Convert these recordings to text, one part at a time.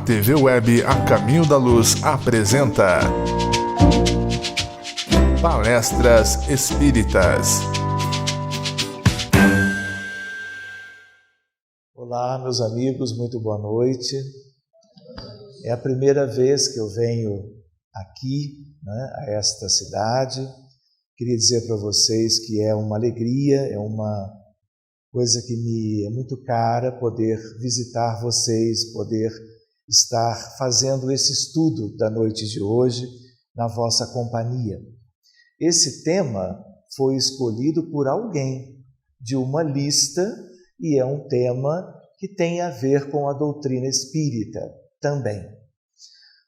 TV Web A Caminho da Luz apresenta Palestras Espíritas. Olá, meus amigos, muito boa noite. É a primeira vez que eu venho aqui, a esta cidade. Queria dizer para vocês que é uma alegria, é uma coisa que me é muito cara poder visitar vocês, poder estar fazendo esse estudo da noite de hoje na vossa companhia. Esse tema foi escolhido por alguém de uma lista e é um tema que tem a ver com a doutrina espírita também.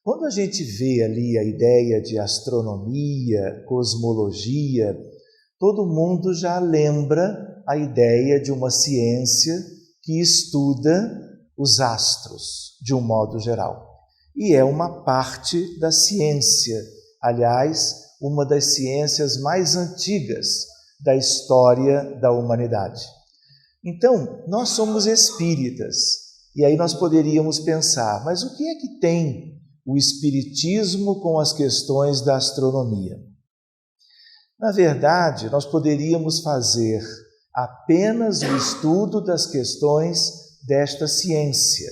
Quando a gente vê ali a ideia de astronomia, cosmologia, todo mundo já lembra a ideia de uma ciência que estuda os astros, de um modo geral. E é uma parte da ciência, aliás, uma das ciências mais antigas da história da humanidade. Então, nós somos espíritas, e aí nós poderíamos pensar, mas o que é que tem o espiritismo com as questões da astronomia? Na verdade, nós poderíamos fazer apenas o estudo das questões desta ciência,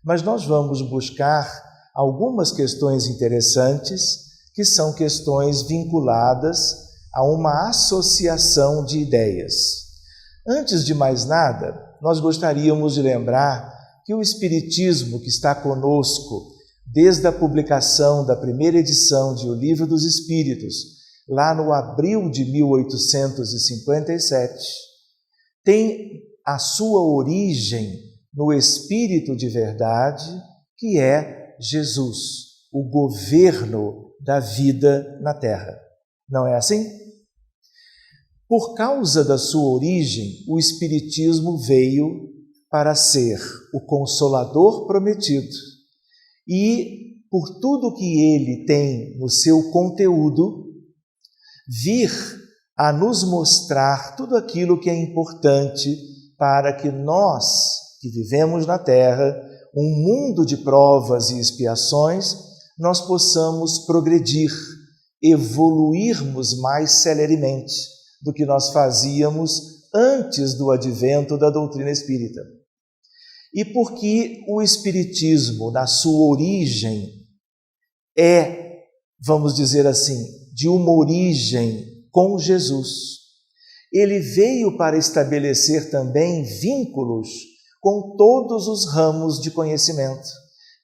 mas nós vamos buscar algumas questões interessantes que são questões vinculadas a uma associação de ideias. Antes de mais nada, nós gostaríamos de lembrar que o Espiritismo que está conosco desde a publicação da primeira edição de O Livro dos Espíritos, lá no abril de 1857, tem a sua origem no Espírito de verdade, que é Jesus, o governo da vida na Terra. Não é assim? Por causa da sua origem, o Espiritismo veio para ser o Consolador prometido e, por tudo que ele tem no seu conteúdo, vir a nos mostrar tudo aquilo que é importante para que nós, que vivemos na Terra, um mundo de provas e expiações, nós possamos progredir, evoluirmos mais celeremente do que nós fazíamos antes do advento da doutrina espírita. E porque o Espiritismo, na sua origem, é, vamos dizer assim, de uma origem com Jesus, ele veio para estabelecer também vínculos com todos os ramos de conhecimento,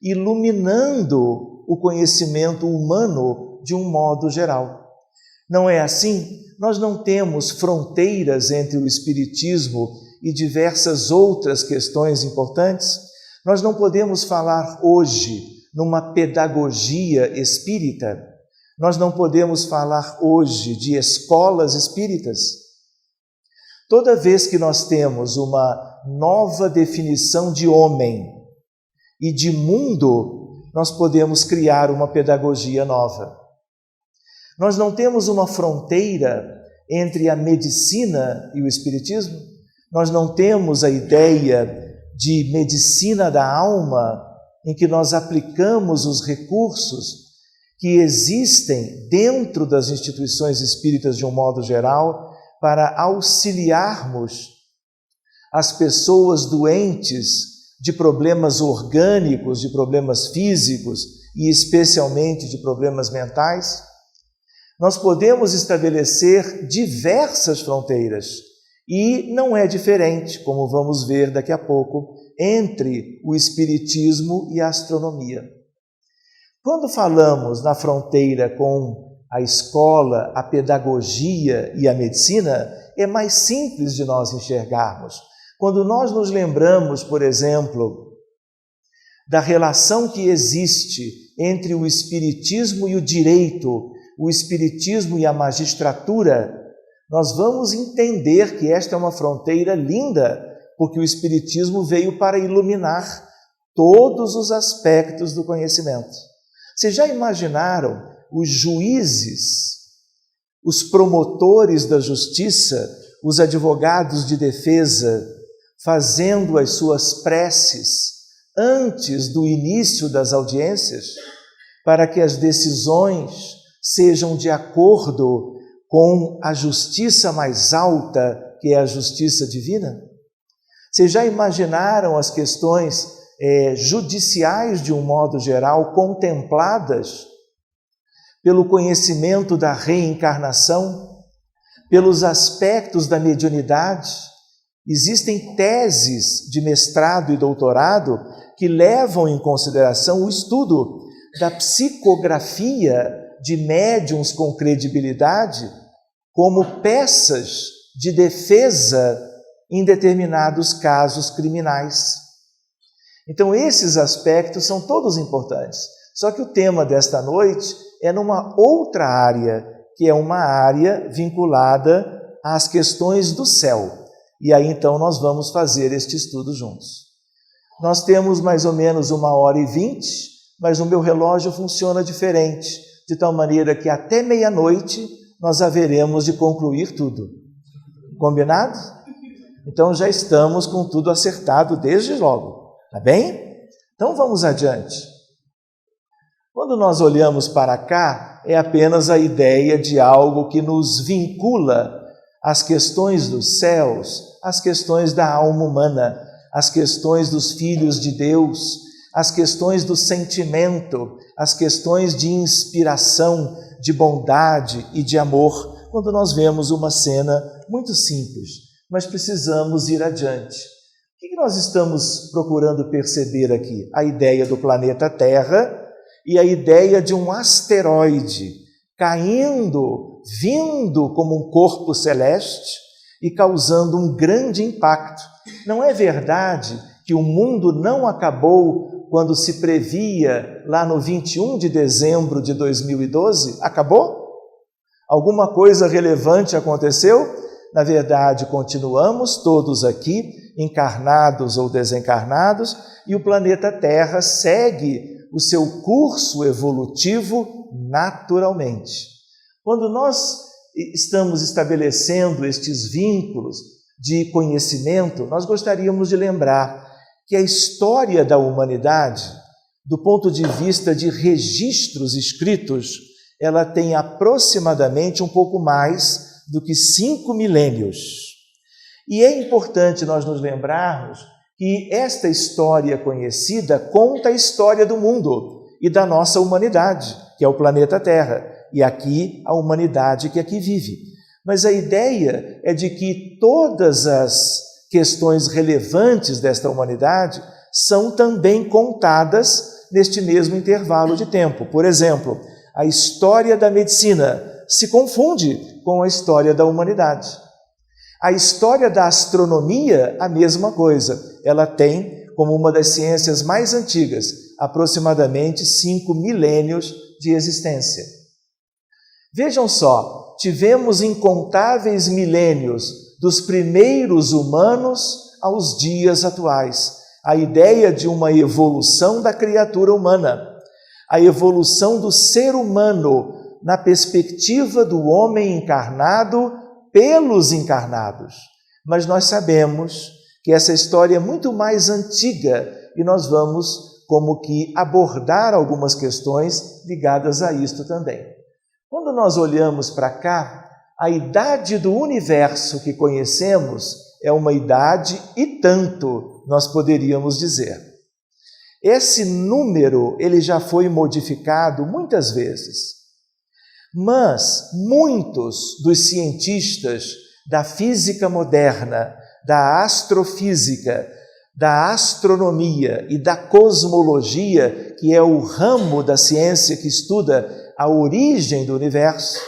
iluminando o conhecimento humano de um modo geral. Não é assim? Nós não temos fronteiras entre o Espiritismo e diversas outras questões importantes. Nós não podemos falar hoje numa pedagogia espírita. Nós não podemos falar hoje de escolas espíritas. Toda vez que nós temos uma nova definição de homem e de mundo, nós podemos criar uma pedagogia nova. Nós não temos uma fronteira entre a medicina e o espiritismo. Nós não temos a ideia de medicina da alma, em que nós aplicamos os recursos que existem dentro das instituições espíritas de um modo geral para auxiliarmos as pessoas doentes de problemas orgânicos, de problemas físicos e especialmente de problemas mentais. Nós podemos estabelecer diversas fronteiras e não é diferente, como vamos ver daqui a pouco, entre o espiritismo e a astronomia. Quando falamos na fronteira com a escola, a pedagogia e a medicina, é mais simples de nós enxergarmos. Quando nós nos lembramos, por exemplo, da relação que existe entre o espiritismo e o direito, o espiritismo e a magistratura, nós vamos entender que esta é uma fronteira linda, porque o espiritismo veio para iluminar todos os aspectos do conhecimento. Vocês já imaginaram os juízes, os promotores da justiça, os advogados de defesa, fazendo as suas preces antes do início das audiências, para que as decisões sejam de acordo com a justiça mais alta, que é a justiça divina? Vocês já imaginaram as questões judiciais, de um modo geral, contempladas pelo conhecimento da reencarnação, pelos aspectos da mediunidade? Existem teses de mestrado e doutorado que levam em consideração o estudo da psicografia de médiuns com credibilidade como peças de defesa em determinados casos criminais. Então, esses aspectos são todos importantes. Só que o tema desta noite é numa outra área, que é uma área vinculada às questões do céu. E aí, então, nós vamos fazer este estudo juntos. Nós temos mais ou menos 1h20, mas o meu relógio funciona diferente, de tal maneira que até meia-noite nós haveremos de concluir tudo. Combinado? Então já estamos com tudo acertado desde logo, tá bem? Então vamos adiante. Quando nós olhamos para cá, é apenas a ideia de algo que nos vincula às questões dos céus, às questões da alma humana, às questões dos filhos de Deus, as questões do sentimento, as questões de inspiração, de bondade e de amor, quando nós vemos uma cena muito simples, mas precisamos ir adiante. O que nós estamos procurando perceber aqui? A ideia do planeta Terra e a ideia de um asteroide caindo, vindo como um corpo celeste e causando um grande impacto. Não é verdade que o mundo não acabou quando se previa lá no 21 de dezembro de 2012? Acabou? Alguma coisa relevante aconteceu? Na verdade, continuamos todos aqui, encarnados ou desencarnados, e o planeta Terra segue o seu curso evolutivo naturalmente. Quando nós estamos estabelecendo estes vínculos de conhecimento, nós gostaríamos de lembrar que a história da humanidade, do ponto de vista de registros escritos, ela tem aproximadamente um pouco mais do que 5 milênios. E é importante nós nos lembrarmos que esta história conhecida conta a história do mundo e da nossa humanidade, que é o planeta Terra, e aqui a humanidade que aqui vive. Mas a ideia é de que todas as questões relevantes desta humanidade são também contadas neste mesmo intervalo de tempo. Por exemplo, a história da medicina se confunde com a história da humanidade. A história da astronomia, a mesma coisa. Ela tem, como uma das ciências mais antigas, aproximadamente 5 milênios de existência. Vejam só, tivemos incontáveis milênios dos primeiros humanos aos dias atuais. A ideia de uma evolução da criatura humana, a evolução do ser humano na perspectiva do homem encarnado pelos encarnados. Mas nós sabemos que essa história é muito mais antiga e nós vamos como que abordar algumas questões ligadas a isto também. Quando nós olhamos para cá, a idade do universo que conhecemos é uma idade e tanto, nós poderíamos dizer. Esse número, ele já foi modificado muitas vezes, mas muitos dos cientistas da física moderna, da astrofísica, da astronomia e da cosmologia, que é o ramo da ciência que estuda a origem do universo,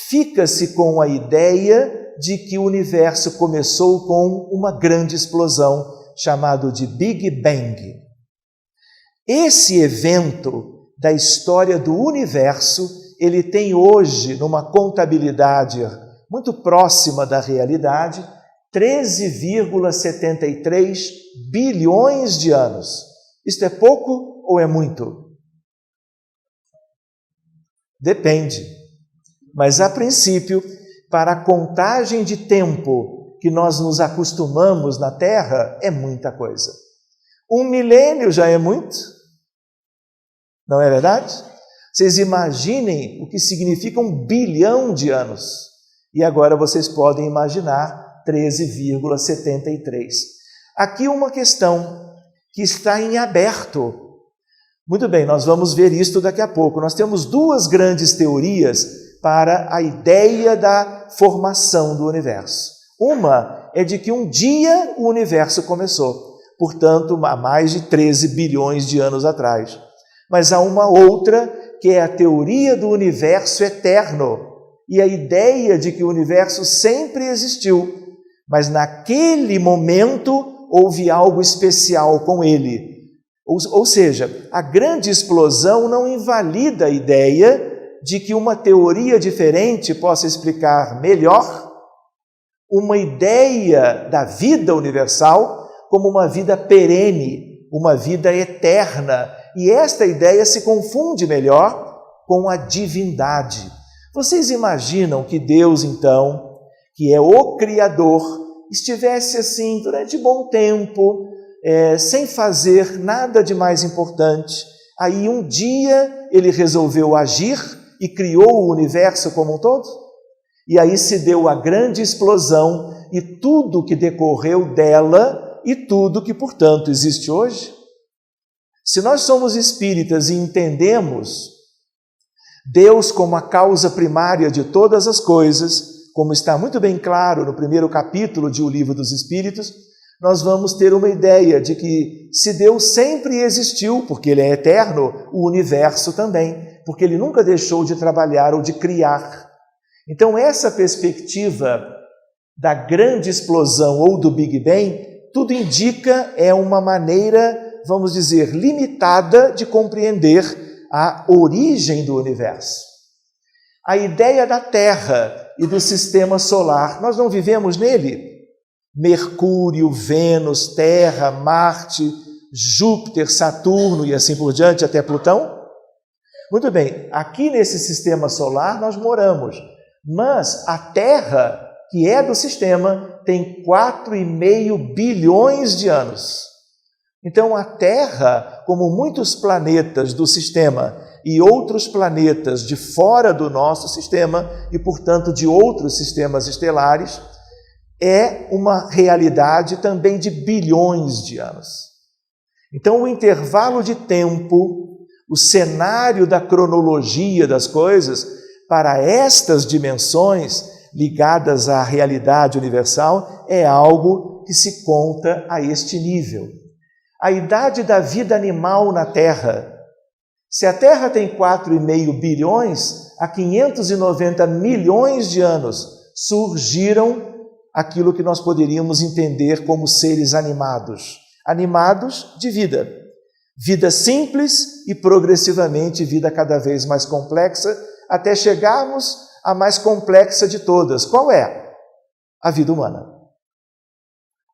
fica-se com a ideia de que o universo começou com uma grande explosão, chamado de Big Bang. Esse evento da história do universo, ele tem hoje, numa contabilidade muito próxima da realidade, 13,73 bilhões de anos. Isto é pouco ou é muito? Depende. Mas, a princípio, para a contagem de tempo que nós nos acostumamos na Terra, é muita coisa. 1 milênio já é muito, não é verdade? Vocês imaginem o que significa 1 bilhão de anos. E agora vocês podem imaginar 13,73. Aqui uma questão que está em aberto. Muito bem, nós vamos ver isto daqui a pouco. Nós temos duas grandes teorias para a ideia da formação do universo. Uma é de que um dia o universo começou, portanto, há mais de 13 bilhões de anos atrás. Mas há uma outra, que é a teoria do universo eterno, e a ideia de que o universo sempre existiu, mas naquele momento houve algo especial com ele. Ou seja, a grande explosão não invalida a ideia de que uma teoria diferente possa explicar melhor uma ideia da vida universal como uma vida perene, uma vida eterna. E esta ideia se confunde melhor com a divindade. Vocês imaginam que Deus, então, que é o Criador, estivesse assim durante bom tempo, sem fazer nada de mais importante. Aí um dia ele resolveu agir e criou o universo como um todo? E aí se deu a grande explosão e tudo que decorreu dela e tudo que, portanto, existe hoje? Se nós somos espíritas e entendemos Deus como a causa primária de todas as coisas, como está muito bem claro no primeiro capítulo de O Livro dos Espíritos, nós vamos ter uma ideia de que se Deus sempre existiu, porque Ele é eterno, o universo também, porque Ele nunca deixou de trabalhar ou de criar. Então, essa perspectiva da grande explosão ou do Big Bang, tudo indica é uma maneira, vamos dizer, limitada de compreender a origem do universo. A ideia da Terra e do sistema solar, nós não vivemos nele? Mercúrio, Vênus, Terra, Marte, Júpiter, Saturno e assim por diante, até Plutão? Muito bem, aqui nesse sistema solar nós moramos, mas a Terra, que é do sistema, tem 4,5 bilhões de anos. Então a Terra, como muitos planetas do sistema e outros planetas de fora do nosso sistema e, portanto, de outros sistemas estelares, é uma realidade também de bilhões de anos. Então o intervalo de tempo, o cenário da cronologia das coisas, para estas dimensões ligadas à realidade universal, é algo que se conta a este nível. A idade da vida animal na Terra. Se a Terra tem 4,5 bilhões, há 590 milhões de anos surgiram aquilo que nós poderíamos entender como seres animados. Animados de vida. Vida simples e progressivamente vida cada vez mais complexa, até chegarmos à mais complexa de todas. Qual é? A vida humana.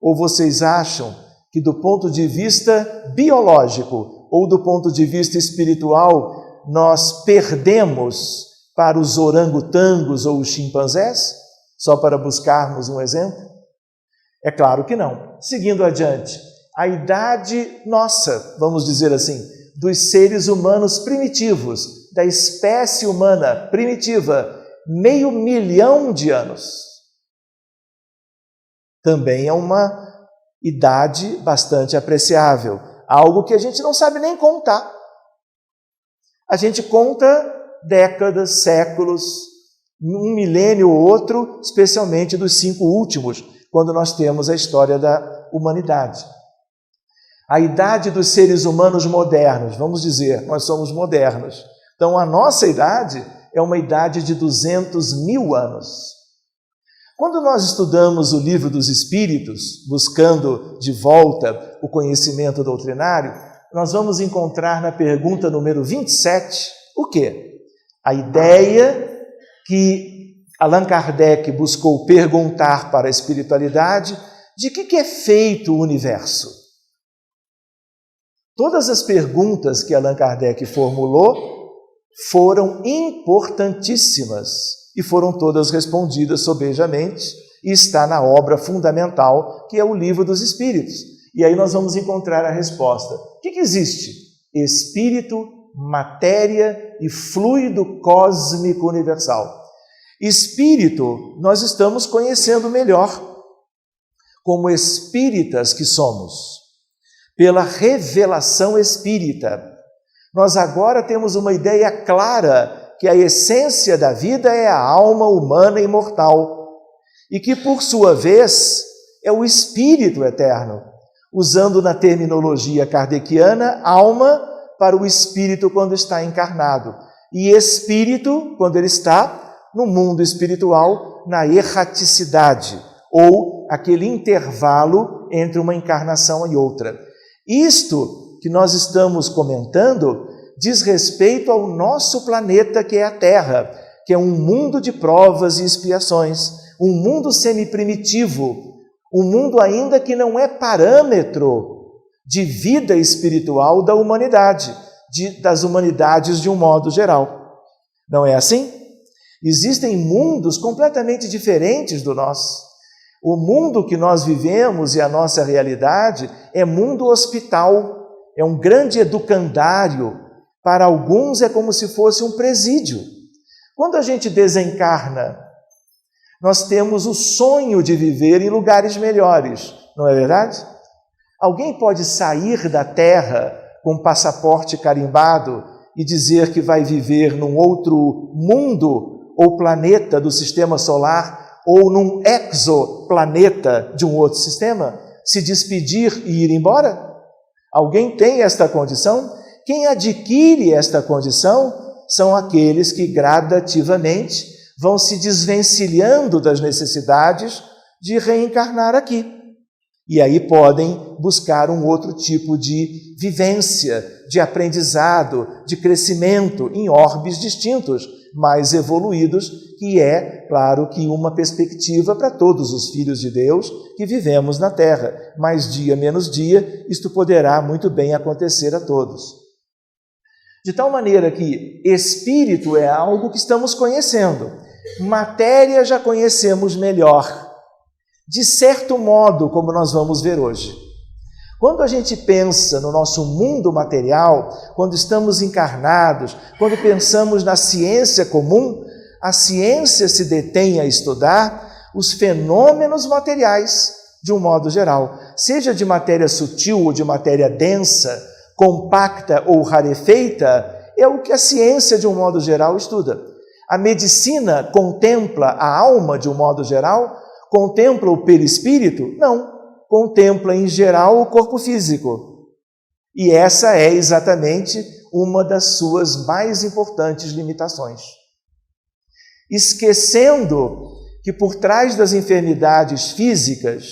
Ou vocês acham que do ponto de vista biológico ou do ponto de vista espiritual nós perdemos para os orangotangos ou os chimpanzés? Só para buscarmos um exemplo? É claro que não. Seguindo adiante, a idade nossa, vamos dizer assim, dos seres humanos primitivos, da espécie humana primitiva, 500 milhão de anos. Também é uma idade bastante apreciável, algo que a gente não sabe nem contar. A gente conta décadas, séculos, um milênio ou outro, especialmente dos 5 últimos, quando nós temos a história da humanidade. A idade dos seres humanos modernos, vamos dizer, nós somos modernos. Então, a nossa idade é uma idade de 200 mil anos. Quando nós estudamos o Livro dos Espíritos, buscando de volta o conhecimento doutrinário, nós vamos encontrar na pergunta número 27, o quê? A ideia que Allan Kardec buscou perguntar para a espiritualidade de que é feito o universo. Todas as perguntas que Allan Kardec formulou foram importantíssimas e foram todas respondidas sobejamente e está na obra fundamental que é o Livro dos Espíritos. E aí nós vamos encontrar a resposta. O que existe? Espírito, matéria e fluido cósmico universal. Espírito, nós estamos conhecendo melhor, como espíritas que somos, pela revelação espírita. Nós agora temos uma ideia clara que a essência da vida é a alma humana imortal e que, por sua vez, é o espírito eterno, usando na terminologia kardeciana, alma para o espírito quando está encarnado e espírito quando ele está no mundo espiritual, na erraticidade, ou aquele intervalo entre uma encarnação e outra. Isto que nós estamos comentando diz respeito ao nosso planeta, que é a Terra, que é um mundo de provas e expiações, um mundo semiprimitivo, um mundo ainda que não é parâmetro de vida espiritual da humanidade, das humanidades de um modo geral. Não é assim? Existem mundos completamente diferentes do nosso. O mundo que nós vivemos e a nossa realidade é mundo hospital, é um grande educandário. Para alguns é como se fosse um presídio. Quando a gente desencarna, nós temos o sonho de viver em lugares melhores, não é verdade? Alguém pode sair da Terra com passaporte carimbado e dizer que vai viver num outro mundo ou planeta do sistema solar, ou num exoplaneta de um outro sistema, se despedir e ir embora? Alguém tem esta condição? Quem adquire esta condição são aqueles que gradativamente vão se desvencilhando das necessidades de reencarnar aqui. E aí podem buscar um outro tipo de vivência, de aprendizado, de crescimento em orbes distintos, mais evoluídos, que é, claro, que uma perspectiva para todos os filhos de Deus que vivemos na Terra. Mais dia, menos dia, isto poderá muito bem acontecer a todos. De tal maneira que espírito é algo que estamos conhecendo, matéria já conhecemos melhor, de certo modo, como nós vamos ver hoje. Quando a gente pensa no nosso mundo material, quando estamos encarnados, quando pensamos na ciência comum, a ciência se detém a estudar os fenômenos materiais de um modo geral, seja de matéria sutil ou de matéria densa, compacta ou rarefeita, é o que a ciência de um modo geral estuda. A medicina contempla a alma de um modo geral? Contempla o perispírito? Não. Contempla em geral o corpo físico. E essa é exatamente uma das suas mais importantes limitações. Esquecendo que por trás das enfermidades físicas,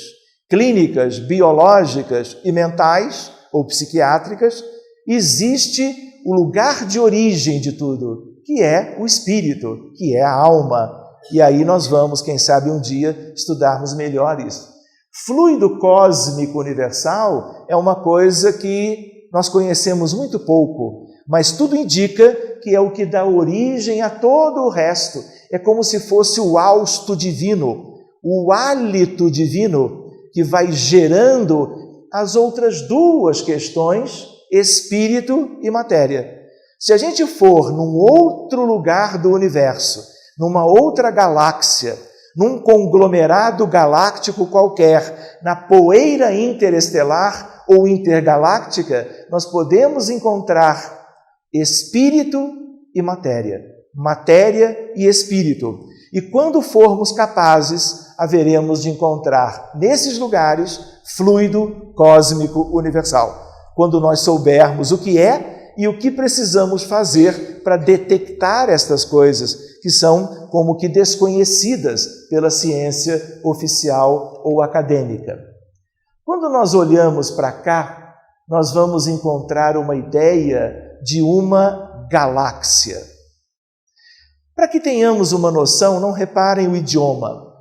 clínicas, biológicas e mentais ou psiquiátricas, existe o lugar de origem de tudo, que é o espírito, que é a alma. E aí nós vamos, quem sabe um dia, estudarmos melhor isso. Fluido cósmico universal é uma coisa que nós conhecemos muito pouco, mas tudo indica que é o que dá origem a todo o resto. É como se fosse o hausto divino, o hálito divino, que vai gerando as outras duas questões, espírito e matéria. Se a gente for num outro lugar do universo, numa outra galáxia, num conglomerado galáctico qualquer, na poeira interestelar ou intergaláctica, nós podemos encontrar espírito e matéria, matéria e espírito. E quando formos capazes, haveremos de encontrar nesses lugares fluido cósmico universal. Quando nós soubermos o que é e o que precisamos fazer para detectar estas coisas, que são como que desconhecidas pela ciência oficial ou acadêmica. Quando nós olhamos para cá, nós vamos encontrar uma ideia de uma galáxia. Para que tenhamos uma noção, não reparem o idioma.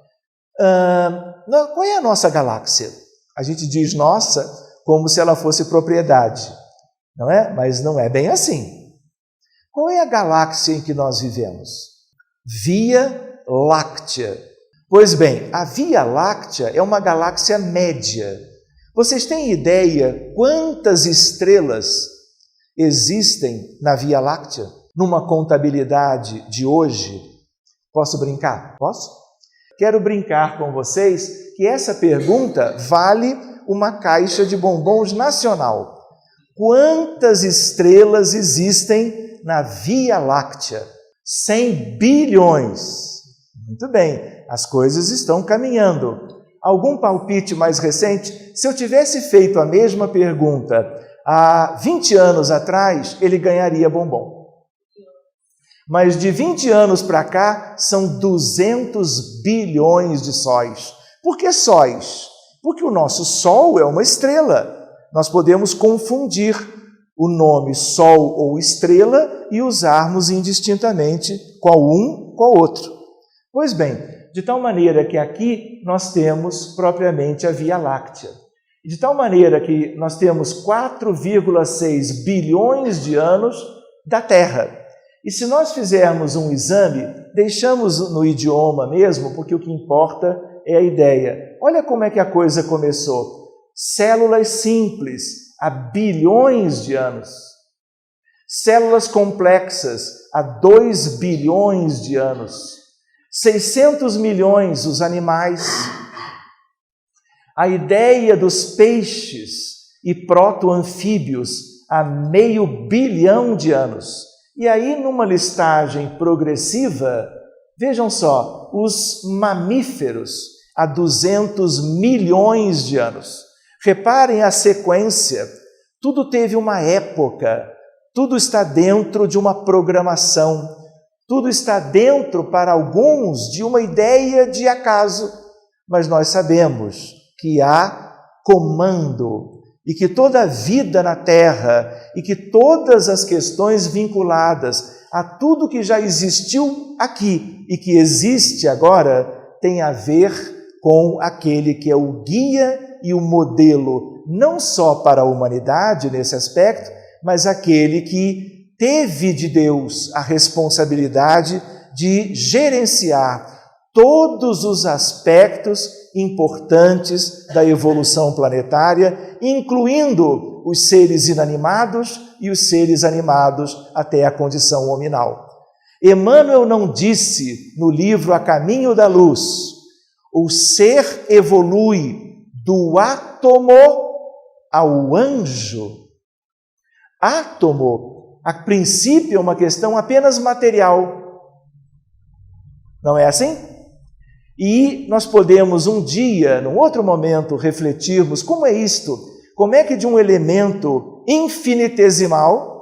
Qual é a nossa galáxia? A gente diz nossa como se ela fosse propriedade, não é? Mas não é bem assim. Qual é a galáxia em que nós vivemos? Via Láctea. Pois bem, a Via Láctea é uma galáxia média, Vocês têm ideia quantas estrelas existem na Via Láctea? Numa contabilidade de hoje? Posso brincar? Posso? Quero brincar com vocês que essa pergunta vale uma caixa de bombons nacional. Quantas estrelas existem na Via Láctea? 100 bilhões. Muito bem, as coisas estão caminhando. Algum palpite mais recente? Se eu tivesse feito a mesma pergunta há 20 anos atrás, ele ganharia bombom. Mas de 20 anos para cá, são 200 bilhões de sóis. Por que sóis? Porque o nosso Sol é uma estrela. Nós podemos confundir o nome Sol ou estrela e usarmos indistintamente qual um, qual outro. Pois bem, de tal maneira que aqui nós temos propriamente a Via Láctea. De tal maneira que nós temos 4,6 bilhões de anos da Terra. E se nós fizermos um exame, deixamos no idioma mesmo, porque o que importa é a ideia. Olha como é que a coisa começou. Células simples, há bilhões de anos. Células complexas, há 2 bilhões de anos. 600 milhões os animais. A ideia dos peixes e proto-anfíbios há 500 milhões de anos. E aí, numa listagem progressiva, vejam só, os mamíferos há 200 milhões de anos. Reparem a sequência, tudo teve uma época, tudo está dentro de uma programação, tudo está dentro, para alguns, de uma ideia de acaso, mas nós sabemos que há comando e que toda a vida na Terra e que todas as questões vinculadas a tudo que já existiu aqui e que existe agora tem a ver com aquele que é o guia e o modelo, não só para a humanidade nesse aspecto, mas aquele que teve de Deus a responsabilidade de gerenciar todos os aspectos importantes da evolução planetária, incluindo os seres inanimados e os seres animados até a condição hominal. Emmanuel não disse no livro A Caminho da Luz: o ser evolui do átomo ao anjo. Átomo, a princípio, é uma questão apenas material. Não é assim? E nós podemos um dia, num outro momento, refletirmos como é isto, como é que de um elemento infinitesimal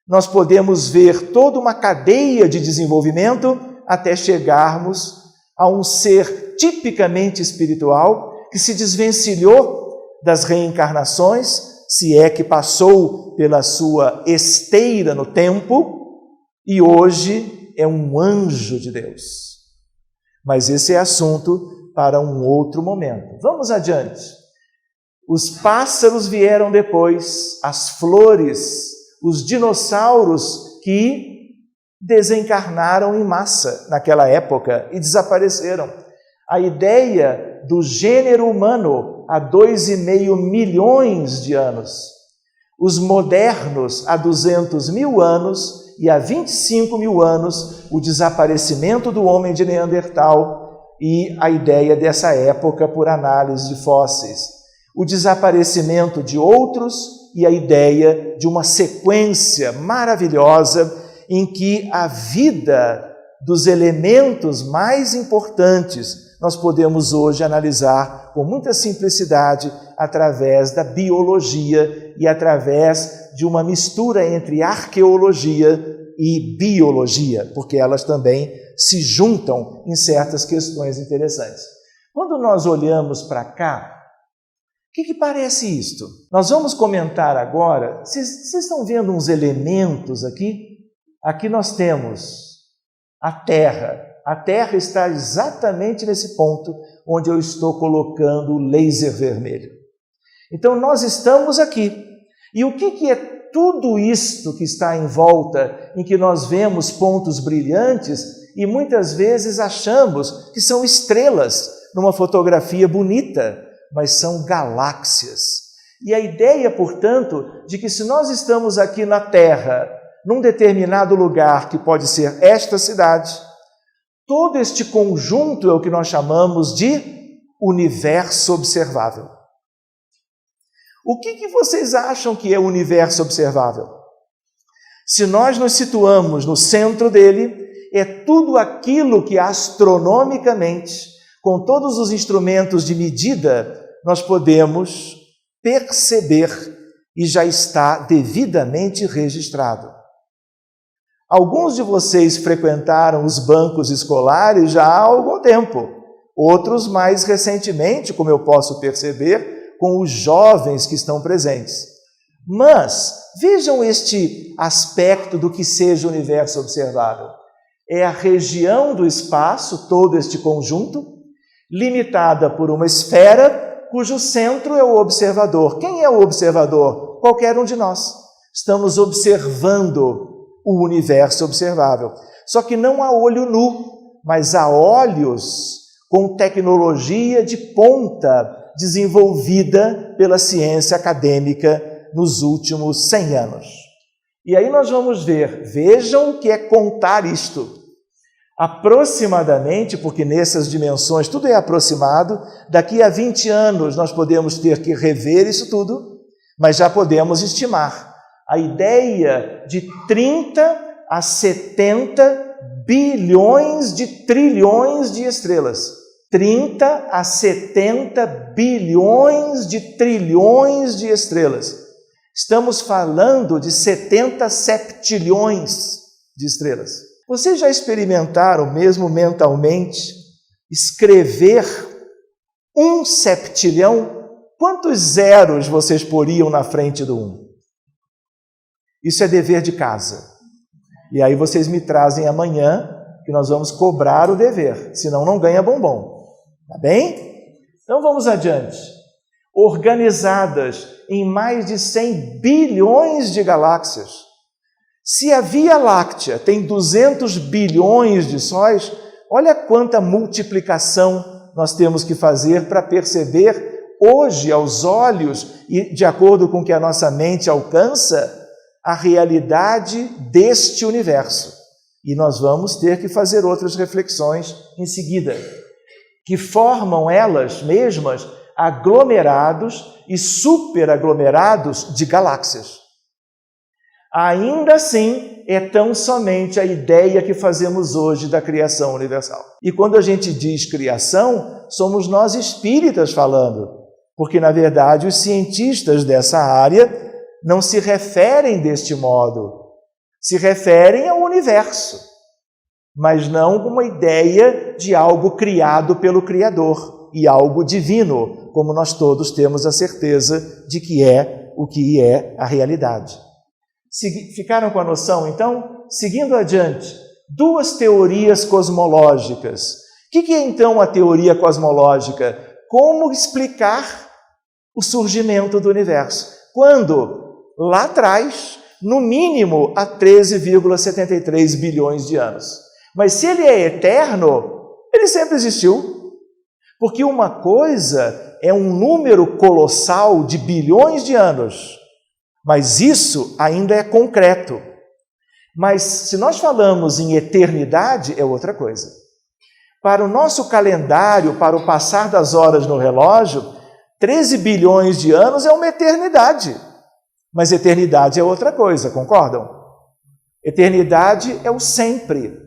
nós podemos ver toda uma cadeia de desenvolvimento até chegarmos a um ser tipicamente espiritual que se desvencilhou das reencarnações, se é que passou pela sua esteira no tempo e hoje é um anjo de Deus. Mas esse é assunto para um outro momento. Vamos adiante. Os pássaros vieram depois, as flores, os dinossauros que desencarnaram em massa naquela época e desapareceram. A ideia do gênero humano há 2,5 milhões de anos. Os modernos há 200 mil anos e há 25 mil anos o desaparecimento do homem de Neandertal e a ideia dessa época por análise de fósseis. O desaparecimento de outros e a ideia de uma sequência maravilhosa em que a vida dos elementos mais importantes nós podemos hoje analisar com muita simplicidade através da biologia e através de uma mistura entre arqueologia e biologia, porque elas também se juntam em certas questões interessantes. Quando nós olhamos para cá, o que parece isto? Nós vamos comentar agora, vocês estão vendo uns elementos aqui? Aqui nós temos a Terra. A Terra está exatamente nesse ponto onde eu estou colocando o laser vermelho. Então nós estamos aqui. E o que é tudo isto que está em volta, em que nós vemos pontos brilhantes e muitas vezes achamos que são estrelas numa fotografia bonita, mas são galáxias. E a ideia, portanto, de que se nós estamos aqui na Terra, num determinado lugar, que pode ser esta cidade, todo este conjunto é o que nós chamamos de universo observável. O que vocês acham que é o universo observável? Se nós nos situamos no centro dele, é tudo aquilo que astronomicamente, com todos os instrumentos de medida, nós podemos perceber e já está devidamente registrado. Alguns de vocês frequentaram os bancos escolares já há algum tempo, outros mais recentemente, como eu posso perceber, com os jovens que estão presentes. Mas vejam este aspecto do que seja o universo observável. É a região do espaço, todo este conjunto, limitada por uma esfera cujo centro é o observador. Quem é o observador? Qualquer um de nós. Estamos observando o universo observável. Só que não a olho nu, mas a olhos com tecnologia de ponta desenvolvida pela ciência acadêmica nos últimos 100 anos. E aí nós vamos ver, vejam o que é contar isto. Aproximadamente, porque nessas dimensões tudo é aproximado, daqui a 20 anos nós podemos ter que rever isso tudo, mas já podemos estimar a ideia de 30 a 70 bilhões de trilhões de estrelas. 30 a 70 bilhões de trilhões de estrelas. Estamos falando de 70 septilhões de estrelas. Vocês já experimentaram, mesmo mentalmente, escrever 1 septilhão? Quantos zeros vocês poriam na frente do 1? Isso é dever de casa. E aí vocês me trazem amanhã, que nós vamos cobrar o dever, senão não ganha bombom. Tá bem? Então vamos adiante. Organizadas em mais de 100 bilhões de galáxias. Se a Via Láctea tem 200 bilhões de sóis, olha quanta multiplicação nós temos que fazer para perceber hoje, aos olhos, e de acordo com o que a nossa mente alcança, a realidade deste universo. E nós vamos ter que fazer outras reflexões em seguida, que formam elas mesmas aglomerados e superaglomerados de galáxias. Ainda assim, é tão somente a ideia que fazemos hoje da criação universal. E quando a gente diz criação, somos nós espíritas falando, porque, na verdade, os cientistas dessa área não se referem deste modo, se referem ao universo, mas não com uma ideia de algo criado pelo Criador e algo divino, como nós todos temos a certeza de que é o que é a realidade. Ficaram com a noção, então? Seguindo adiante, 2 teorias cosmológicas. O que é, então, a teoria cosmológica? Como explicar o surgimento do universo? Quando, lá atrás, no mínimo há 13,73 bilhões de anos. Mas se ele é eterno, ele sempre existiu. Porque uma coisa é um número colossal de bilhões de anos, mas isso ainda é concreto. Mas se nós falamos em eternidade, é outra coisa. Para o nosso calendário, para o passar das horas no relógio, 13 bilhões de anos é uma eternidade. Mas eternidade é outra coisa, concordam? Eternidade é o sempre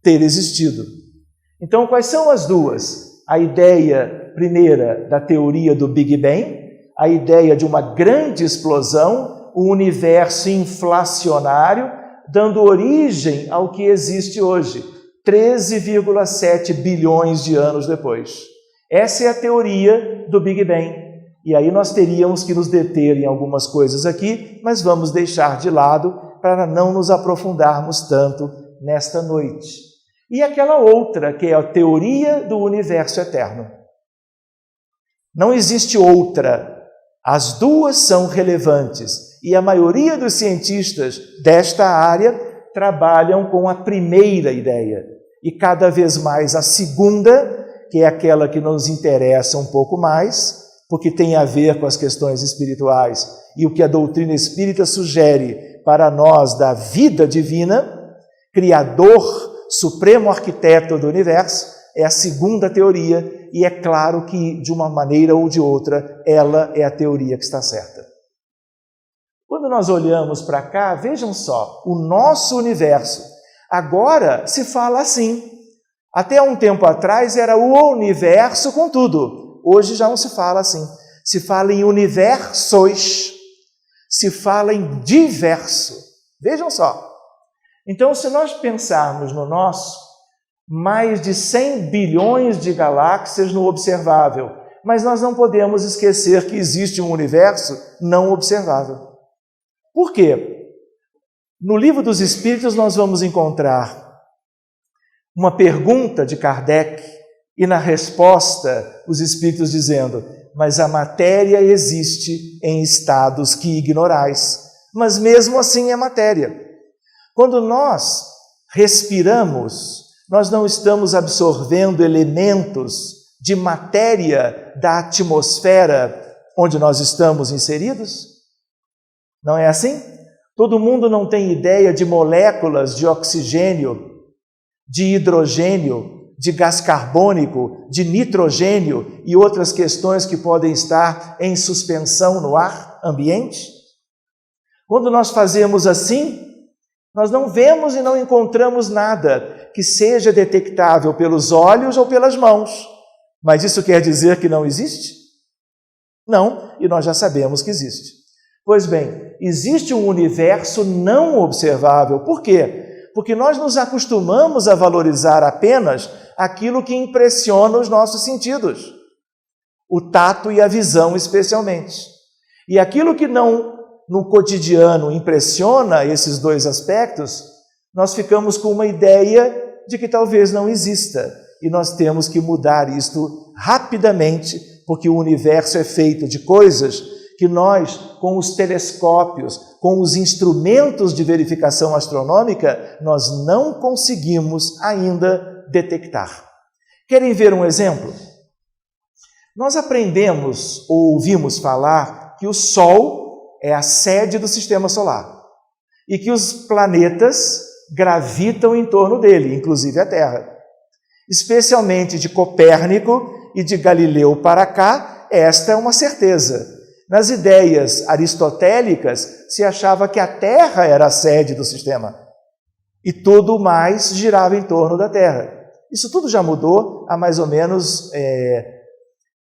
ter existido. Então, quais são as duas? A ideia primeira da teoria do Big Bang, a ideia de uma grande explosão, um universo inflacionário, dando origem ao que existe hoje, 13,7 bilhões de anos depois. Essa é a teoria do Big Bang. E aí nós teríamos que nos deter em algumas coisas aqui, mas vamos deixar de lado para não nos aprofundarmos tanto nesta noite. E aquela outra, que é a teoria do universo eterno. Não existe outra. As duas são relevantes. E a maioria dos cientistas desta área trabalham com a primeira ideia. E cada vez mais a segunda, que é aquela que nos interessa um pouco mais, porque tem a ver com as questões espirituais e o que a doutrina espírita sugere para nós da vida divina, Criador, Supremo Arquiteto do Universo, é a segunda teoria, e é claro que, de uma maneira ou de outra, ela é a teoria que está certa. Quando nós olhamos para cá, vejam só, o nosso universo. Agora se fala assim. Até um tempo atrás era o universo com tudo. Hoje já não se fala assim. Se fala em universos, se fala em diverso. Vejam só. Então, se nós pensarmos no nosso, mais de 100 bilhões de galáxias no observável, mas nós não podemos esquecer que existe um universo não observável. Por quê? No Livro dos Espíritos nós vamos encontrar uma pergunta de Kardec e na resposta os Espíritos dizendo: mas a matéria existe em estados que ignorais, mas mesmo assim é matéria. Quando nós respiramos, nós não estamos absorvendo elementos de matéria da atmosfera onde nós estamos inseridos? Não é assim? Todo mundo não tem ideia de moléculas de oxigênio, de hidrogênio, de gás carbônico, de nitrogênio e outras questões que podem estar em suspensão no ar ambiente? Quando nós fazemos assim, nós não vemos e não encontramos nada que seja detectável pelos olhos ou pelas mãos. Mas isso quer dizer que não existe? Não, e nós já sabemos que existe. Pois bem, existe um universo não observável. Por quê? Porque nós nos acostumamos a valorizar apenas aquilo que impressiona os nossos sentidos, o tato e a visão especialmente. E aquilo que não no cotidiano impressiona esses dois aspectos, nós ficamos com uma ideia de que talvez não exista. E nós temos que mudar isto rapidamente, porque o universo é feito de coisas que nós, com os telescópios, com os instrumentos de verificação astronômica, nós não conseguimos ainda detectar. Querem ver um exemplo? Nós aprendemos ou ouvimos falar que o Sol é a sede do sistema solar e que os planetas gravitam em torno dele, inclusive a Terra. Especialmente de Copérnico e de Galileu para cá, esta é uma certeza. Nas ideias aristotélicas, se achava que a Terra era a sede do sistema e tudo mais girava em torno da Terra. Isso tudo já mudou há mais ou menos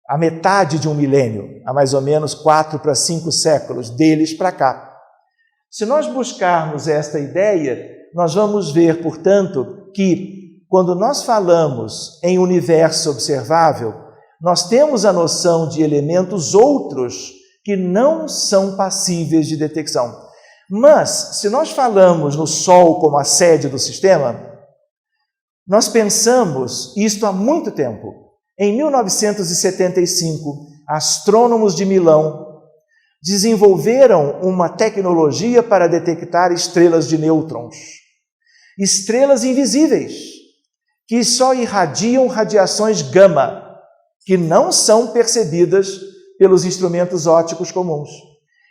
a metade de um milênio, há mais ou menos 4 para 5 séculos, deles para cá. Se nós buscarmos esta ideia, nós vamos ver, portanto, que quando nós falamos em universo observável, nós temos a noção de elementos outros que não são passíveis de detecção. Mas, se nós falamos no Sol como a sede do sistema, nós pensamos isto há muito tempo. Em 1975, astrônomos de Milão desenvolveram uma tecnologia para detectar estrelas de nêutrons, estrelas invisíveis, que só irradiam radiações gama, que não são percebidas pelos instrumentos ópticos comuns.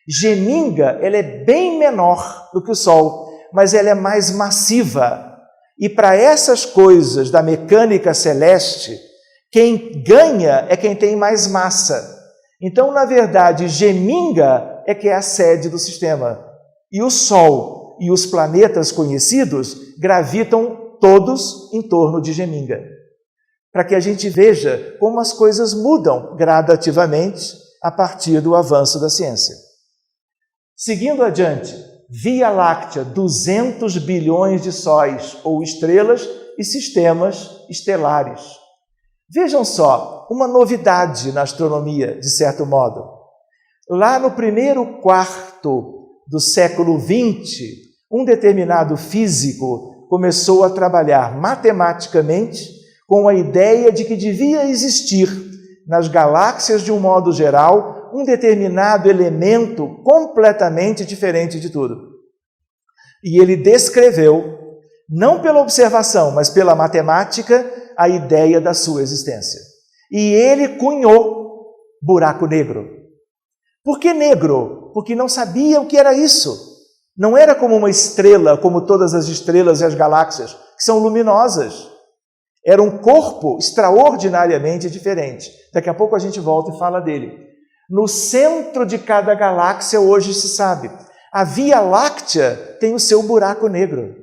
Geminga, ela é bem menor do que o Sol, mas ela é mais massiva. E para essas coisas da mecânica celeste, quem ganha é quem tem mais massa. Então, na verdade, Geminga é que é a sede do sistema. E o Sol e os planetas conhecidos gravitam todos em torno de Geminga. Para que a gente veja como as coisas mudam gradativamente a partir do avanço da ciência. Seguindo adiante, Via Láctea, 200 bilhões de sóis ou estrelas e sistemas estelares. Vejam só, uma novidade na astronomia, de certo modo. Lá no primeiro quarto do século XX, um determinado físico começou a trabalhar matematicamente com a ideia de que devia existir, nas galáxias de um modo geral, um determinado elemento completamente diferente de tudo. E ele descreveu, não pela observação, mas pela matemática, a ideia da sua existência. E ele cunhou buraco negro. Por que negro? Porque não sabia o que era isso. Não era como uma estrela, como todas as estrelas e as galáxias, que são luminosas. Era um corpo extraordinariamente diferente. Daqui a pouco a gente volta e fala dele. No centro de cada galáxia hoje se sabe. A Via Láctea tem o seu buraco negro.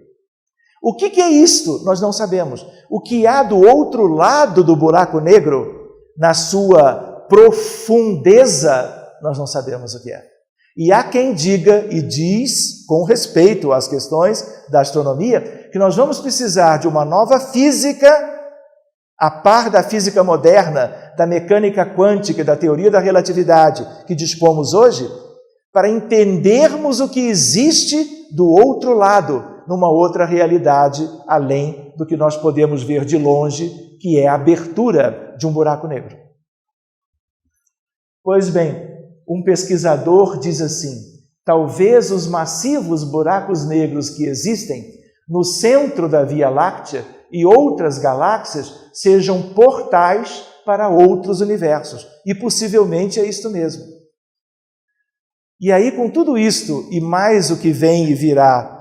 O que é isto? Nós não sabemos. O que há do outro lado do buraco negro, na sua profundeza, nós não sabemos o que é. E há quem diga e diz, com respeito às questões da astronomia, que nós vamos precisar de uma nova física, a par da física moderna, da mecânica quântica e da teoria da relatividade que dispomos hoje, para entendermos o que existe do outro lado, numa outra realidade, além do que nós podemos ver de longe, que é a abertura de um buraco negro. Pois bem, um pesquisador diz assim: talvez os massivos buracos negros que existem no centro da Via Láctea e outras galáxias sejam portais para outros universos. E possivelmente é isto mesmo. E aí, com tudo isto e mais o que vem e virá,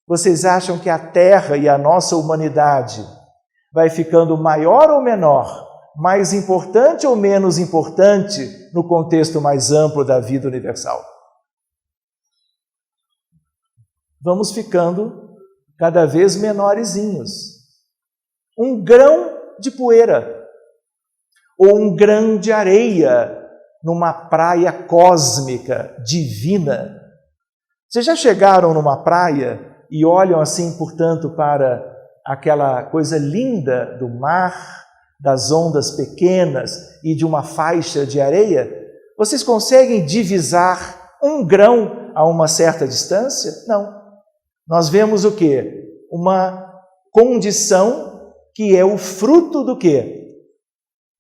vocês acham que a Terra e a nossa humanidade vai ficando maior ou menor? Mais importante ou menos importante no contexto mais amplo da vida universal? Vamos ficando cada vez menorzinhos. Um grão de poeira ou um grão de areia numa praia cósmica, divina. Vocês já chegaram numa praia e olham assim, portanto, para aquela coisa linda do mar, das ondas pequenas e de uma faixa de areia? Vocês conseguem divisar um grão a uma certa distância? Não. Nós vemos o quê? Uma condição que é o fruto do quê?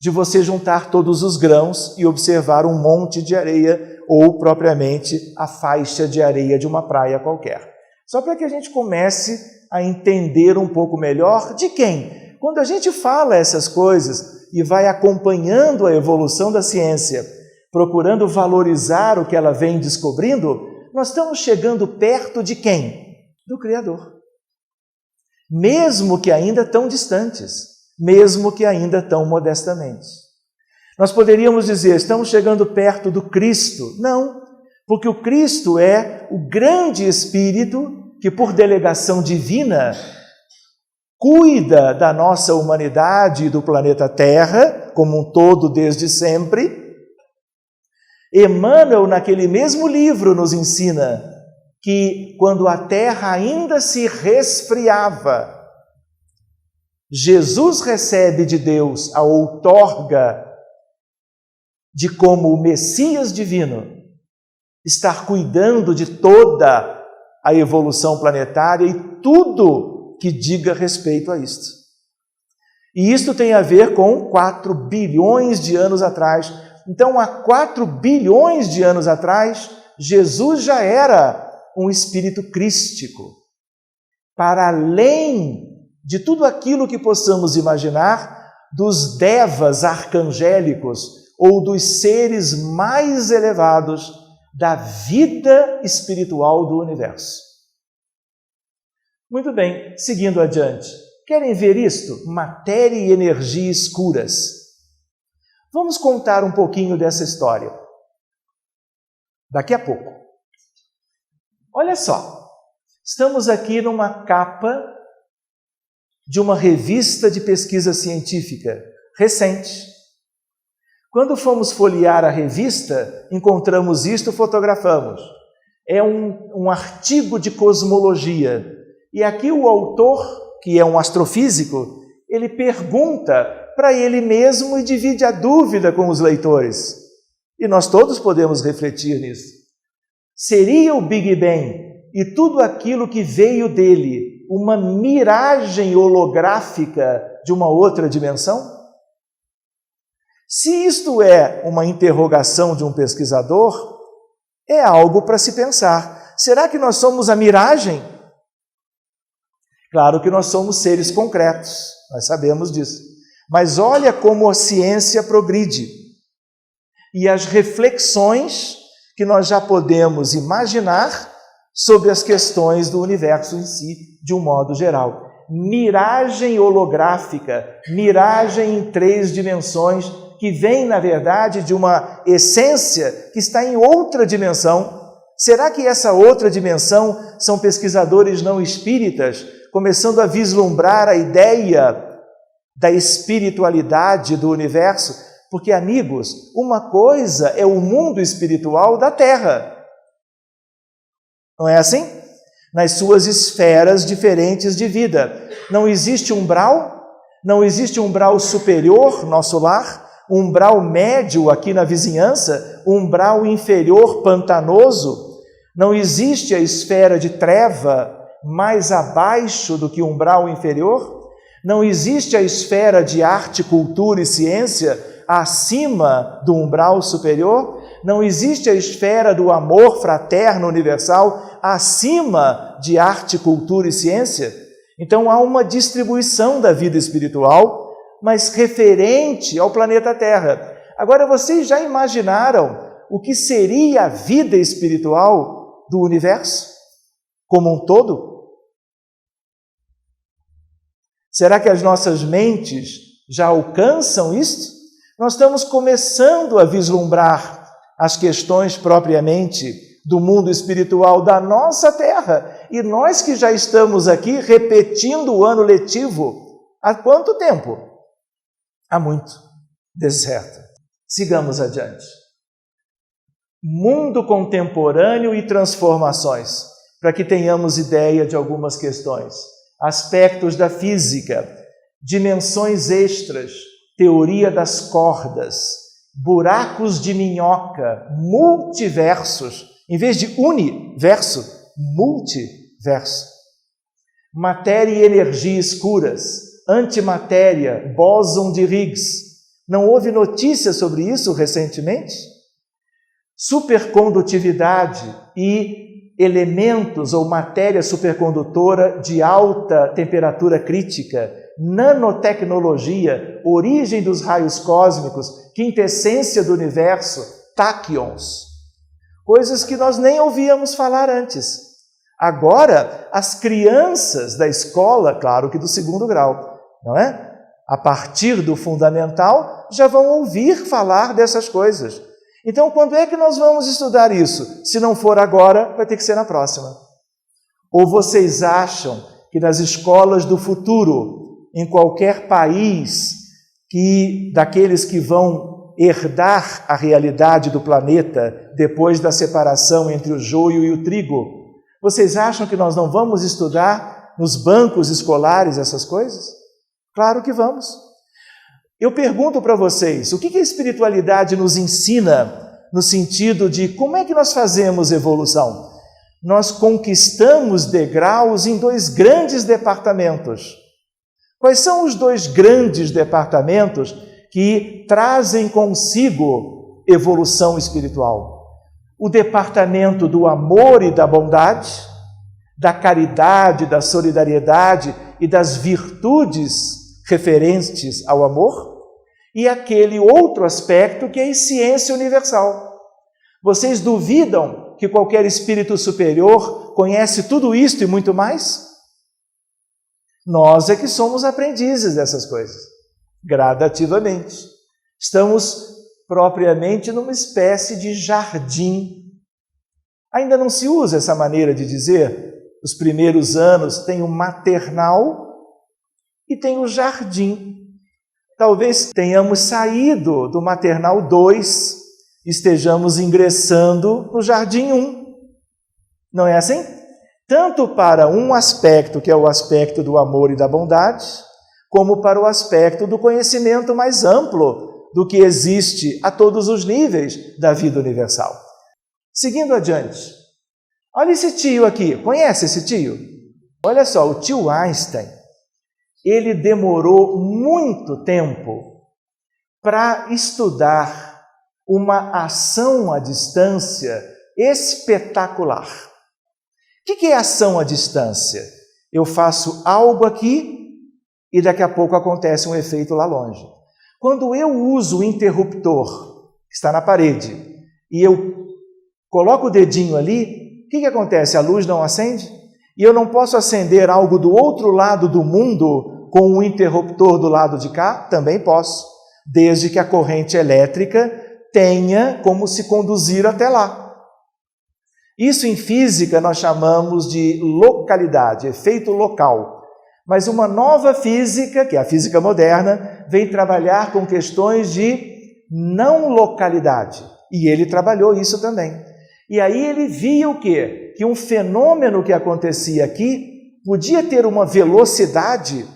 De você juntar todos os grãos e observar um monte de areia ou, propriamente, a faixa de areia de uma praia qualquer. Só para que a gente comece a entender um pouco melhor de quem? Quando a gente fala essas coisas e vai acompanhando a evolução da ciência, procurando valorizar o que ela vem descobrindo, nós estamos chegando perto de quem? Do Criador. Mesmo que ainda tão distantes, mesmo que ainda tão modestamente. Nós poderíamos dizer, estamos chegando perto do Cristo. Não, porque o Cristo é o grande Espírito que, por delegação divina, cuida da nossa humanidade e do planeta Terra, como um todo desde sempre. Emmanuel, naquele mesmo livro, nos ensina que, quando a Terra ainda se resfriava, Jesus recebe de Deus a outorga de, como o Messias divino, estar cuidando de toda a evolução planetária e tudo que diga respeito a isto. E isto tem a ver com 4 bilhões de anos atrás. Então, há 4 bilhões de anos atrás, Jesus já era um espírito crístico, para além de tudo aquilo que possamos imaginar dos devas arcangélicos ou dos seres mais elevados da vida espiritual do universo. Muito bem, seguindo adiante. Querem ver isto? Matéria e energia escuras. Vamos contar um pouquinho dessa história. Daqui a pouco. Olha só, estamos aqui numa capa de uma revista de pesquisa científica recente. Quando fomos folhear a revista, encontramos isto, fotografamos. É um artigo de cosmologia. E aqui o autor, que é um astrofísico, ele pergunta para ele mesmo e divide a dúvida com os leitores. E nós todos podemos refletir nisso. Seria o Big Bang e tudo aquilo que veio dele uma miragem holográfica de uma outra dimensão? Se isto é uma interrogação de um pesquisador, é algo para se pensar. Será que nós somos a miragem? Claro que nós somos seres concretos, nós sabemos disso. Mas olha como a ciência progride. E as reflexões que nós já podemos imaginar sobre as questões do universo em si, de um modo geral. Miragem holográfica, miragem em 3 dimensões, que vem, na verdade, de uma essência que está em outra dimensão. Será que essa outra dimensão são pesquisadores não espíritas, começando a vislumbrar a ideia da espiritualidade do universo? Porque, amigos, uma coisa é o mundo espiritual da Terra. Não é assim? Nas suas esferas diferentes de vida. Não existe umbral, não existe umbral superior, nosso lar, umbral médio aqui na vizinhança, umbral inferior pantanoso. Não existe a esfera de treva mais abaixo do que o umbral inferior. Não existe a esfera de arte, cultura e ciência acima do umbral superior. Não existe a esfera do amor fraterno universal acima de arte, cultura e ciência. Então há uma distribuição da vida espiritual, mas referente ao planeta Terra. Agora, vocês já imaginaram o que seria a vida espiritual do universo como um todo? Será que as nossas mentes já alcançam isto? Nós estamos começando a vislumbrar as questões propriamente do mundo espiritual da nossa Terra. E nós que já estamos aqui repetindo o ano letivo, há quanto tempo? Há muito, deserto. Sigamos adiante. Mundo contemporâneo e transformações, para que tenhamos ideia de algumas questões. Aspectos da física, dimensões extras, teoria das cordas, buracos de minhoca, multiversos, em vez de universo, multiverso. Matéria e energia escuras, antimatéria, bóson de Higgs. Não houve notícia sobre isso recentemente? Supercondutividade e elementos ou matéria supercondutora de alta temperatura crítica, nanotecnologia, origem dos raios cósmicos, quintessência do universo, táquions. Coisas que nós nem ouvíamos falar antes. Agora, as crianças da escola, claro que do 2º grau, não é? A partir do fundamental, já vão ouvir falar dessas coisas. Então, quando é que nós vamos estudar isso? Se não for agora, vai ter que ser na próxima. Ou vocês acham que nas escolas do futuro, em qualquer país, daqueles que vão herdar a realidade do planeta depois da separação entre o joio e o trigo, vocês acham que nós não vamos estudar nos bancos escolares essas coisas? Claro que vamos. Eu pergunto para vocês, o que a espiritualidade nos ensina no sentido de como é que nós fazemos evolução? Nós conquistamos degraus em 2 grandes departamentos. Quais são os 2 grandes departamentos que trazem consigo evolução espiritual? O departamento do amor e da bondade, da caridade, da solidariedade e das virtudes referentes ao amor, e aquele outro aspecto que é a ciência universal. Vocês duvidam que qualquer espírito superior conhece tudo isto e muito mais? Nós é que somos aprendizes dessas coisas, gradativamente. Estamos propriamente numa espécie de jardim. Ainda não se usa essa maneira de dizer. Os primeiros anos tem o maternal e tem o jardim. Talvez tenhamos saído do maternal 2, estejamos ingressando no jardim 1. Não é assim? Tanto para um aspecto, que é o aspecto do amor e da bondade, como para o aspecto do conhecimento mais amplo do que existe a todos os níveis da vida universal. Seguindo adiante, olha esse tio aqui, conhece esse tio? Olha só, o tio Einstein, ele demorou muito tempo para estudar uma ação à distância espetacular. O que é ação à distância? Eu faço algo aqui e daqui a pouco acontece um efeito lá longe. Quando eu uso o interruptor, que está na parede, e eu coloco o dedinho ali, o que acontece? A luz não acende? E eu não posso acender algo do outro lado do mundo com um interruptor do lado de cá? Também posso, desde que a corrente elétrica tenha como se conduzir até lá. Isso em física nós chamamos de localidade, efeito local. Mas uma nova física, que é a física moderna, vem trabalhar com questões de não localidade. E ele trabalhou isso também. E aí ele via o quê? Que um fenômeno que acontecia aqui podia ter uma velocidade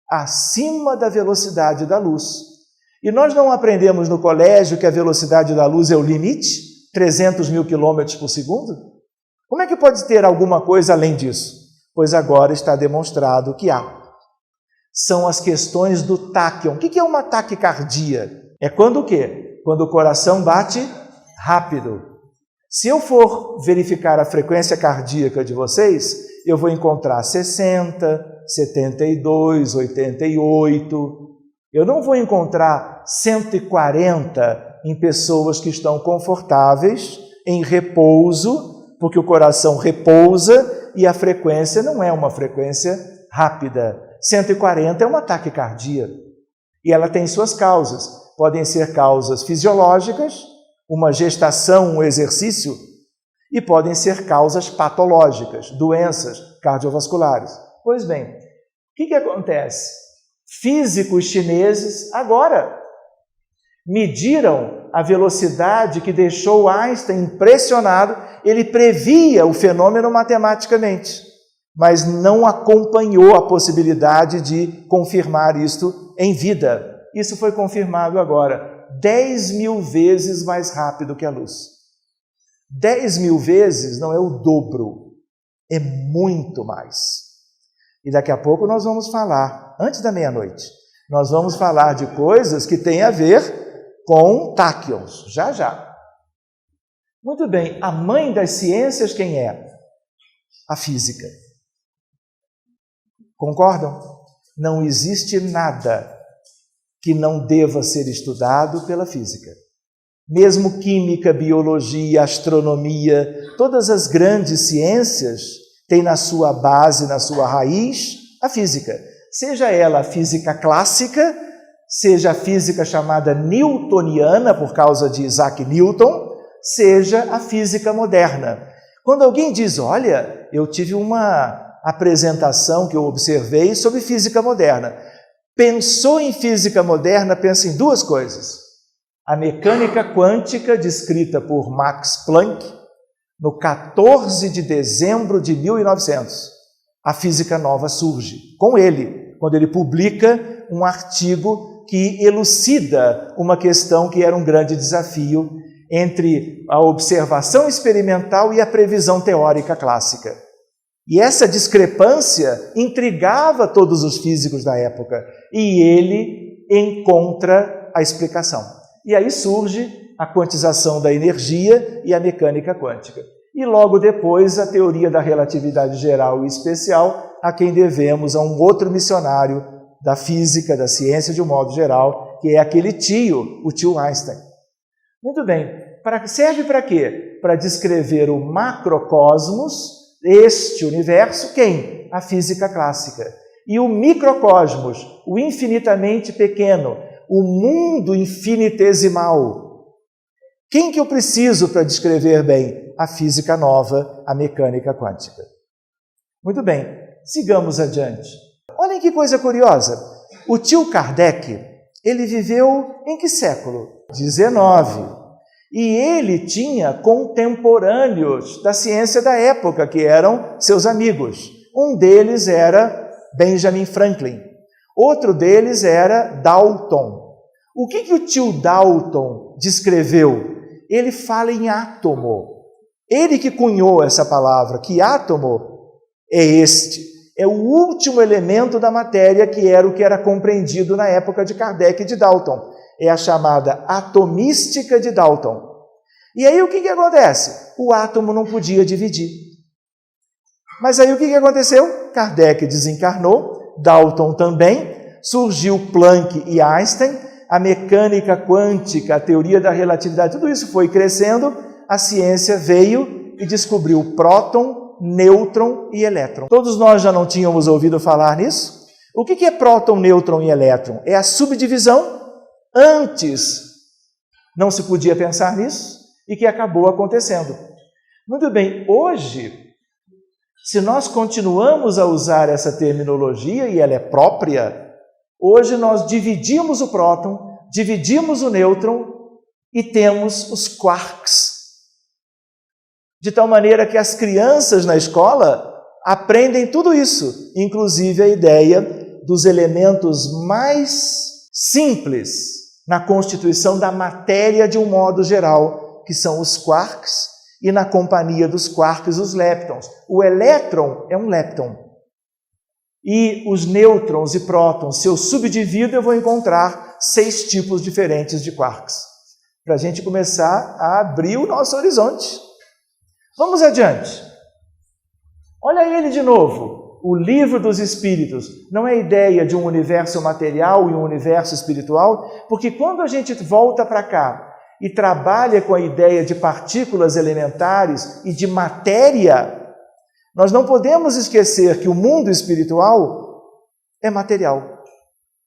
acima da velocidade da luz. E nós não aprendemos no colégio que a velocidade da luz é o limite? 300 mil quilômetros por segundo? Como é que pode ter alguma coisa além disso? Pois agora está demonstrado que há. São as questões do táquion. O que é uma taquicardia? É quando o quê? Quando o coração bate rápido. Se eu for verificar a frequência cardíaca de vocês, eu vou encontrar 60, 72, 88. Eu não vou encontrar 140 em pessoas que estão confortáveis, em repouso, porque o coração repousa e a frequência não é uma frequência rápida. 140 é uma taquicardia. E ela tem suas causas. Podem ser causas fisiológicas, uma gestação, um exercício, e podem ser causas patológicas, doenças cardiovasculares. Pois bem, o que acontece? Físicos chineses agora mediram a velocidade que deixou Einstein impressionado. Ele previa o fenômeno matematicamente, mas não acompanhou a possibilidade de confirmar isto em vida. Isso foi confirmado agora. 10.000 vezes mais rápido que a luz. 10.000 vezes não é o dobro, é muito mais. E daqui a pouco nós vamos falar, antes da meia-noite, nós vamos falar de coisas que têm a ver com táquions, já já. Muito bem, a mãe das ciências quem é? A física. Concordam? Não existe nada que não deva ser estudado pela física. Mesmo química, biologia, astronomia, todas as grandes ciências têm na sua base, na sua raiz, a física. Seja ela a física clássica, seja a física chamada newtoniana, por causa de Isaac Newton, seja a física moderna. Quando alguém diz, olha, eu tive uma apresentação que eu observei sobre física moderna. Pensou em física moderna, pensa em duas coisas. A mecânica quântica, descrita por Max Planck, no 14 de dezembro de 1900. A física nova surge com ele, quando ele publica um artigo que elucida uma questão que era um grande desafio entre a observação experimental e a previsão teórica clássica. E essa discrepância intrigava todos os físicos da época. E ele encontra a explicação. E aí surge a quantização da energia e a mecânica quântica. E logo depois a teoria da relatividade geral e especial, a quem devemos a um outro missionário da física, da ciência de um modo geral, que é aquele tio, o tio Einstein. Muito bem, serve para quê? Para descrever o macrocosmos, este universo, quem? A física clássica. E o microcosmos, o infinitamente pequeno, o mundo infinitesimal. Quem que eu preciso para descrever bem? A física nova, a mecânica quântica. Muito bem, sigamos adiante. Olhem que coisa curiosa. O tio Kardec, ele viveu em que século? 19. E ele tinha contemporâneos da ciência da época, que eram seus amigos. Um deles era Benjamin Franklin. Outro deles era Dalton. O que o tio Dalton descreveu? Ele fala em átomo. Ele que cunhou essa palavra. Que átomo é este? É o último elemento da matéria que era o que era compreendido na época de Kardec e de Dalton. É a chamada atomística de Dalton. E aí o que acontece? O átomo não podia dividir. Mas aí o que aconteceu? Kardec desencarnou, Dalton também, surgiu Planck e Einstein, a mecânica quântica, a teoria da relatividade, tudo isso foi crescendo, a ciência veio e descobriu o próton, nêutron e elétron. Todos nós já não tínhamos ouvido falar nisso? O que é próton, nêutron e elétron? É a subdivisão. Antes não se podia pensar nisso e que acabou acontecendo. Muito bem, hoje, se nós continuamos a usar essa terminologia, e ela é própria, hoje nós dividimos o próton, dividimos o nêutron e temos os quarks. De tal maneira que as crianças na escola aprendem tudo isso, inclusive a ideia dos elementos mais simples na constituição da matéria de um modo geral, que são os quarks, e na companhia dos quarks, os leptons. O elétron é um lepton. E os nêutrons e prótons, se eu subdivido, eu vou encontrar 6 tipos diferentes de quarks. Para a gente começar a abrir o nosso horizonte. Vamos adiante. Olha ele de novo. O livro dos Espíritos não é a ideia de um universo material e um universo espiritual, porque quando a gente volta para cá e trabalha com a ideia de partículas elementares e de matéria, nós não podemos esquecer que o mundo espiritual é material.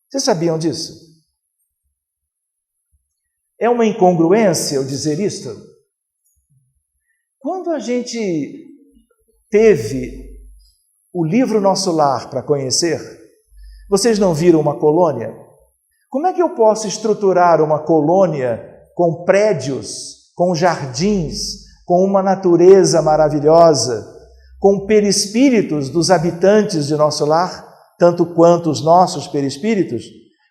Vocês sabiam disso? É uma incongruência eu dizer isto? Quando a gente teve o livro Nosso Lar para conhecer, vocês não viram uma colônia? Como é que eu posso estruturar uma colônia com prédios, com jardins, com uma natureza maravilhosa, com perispíritos dos habitantes de Nosso Lar, tanto quanto os nossos perispíritos?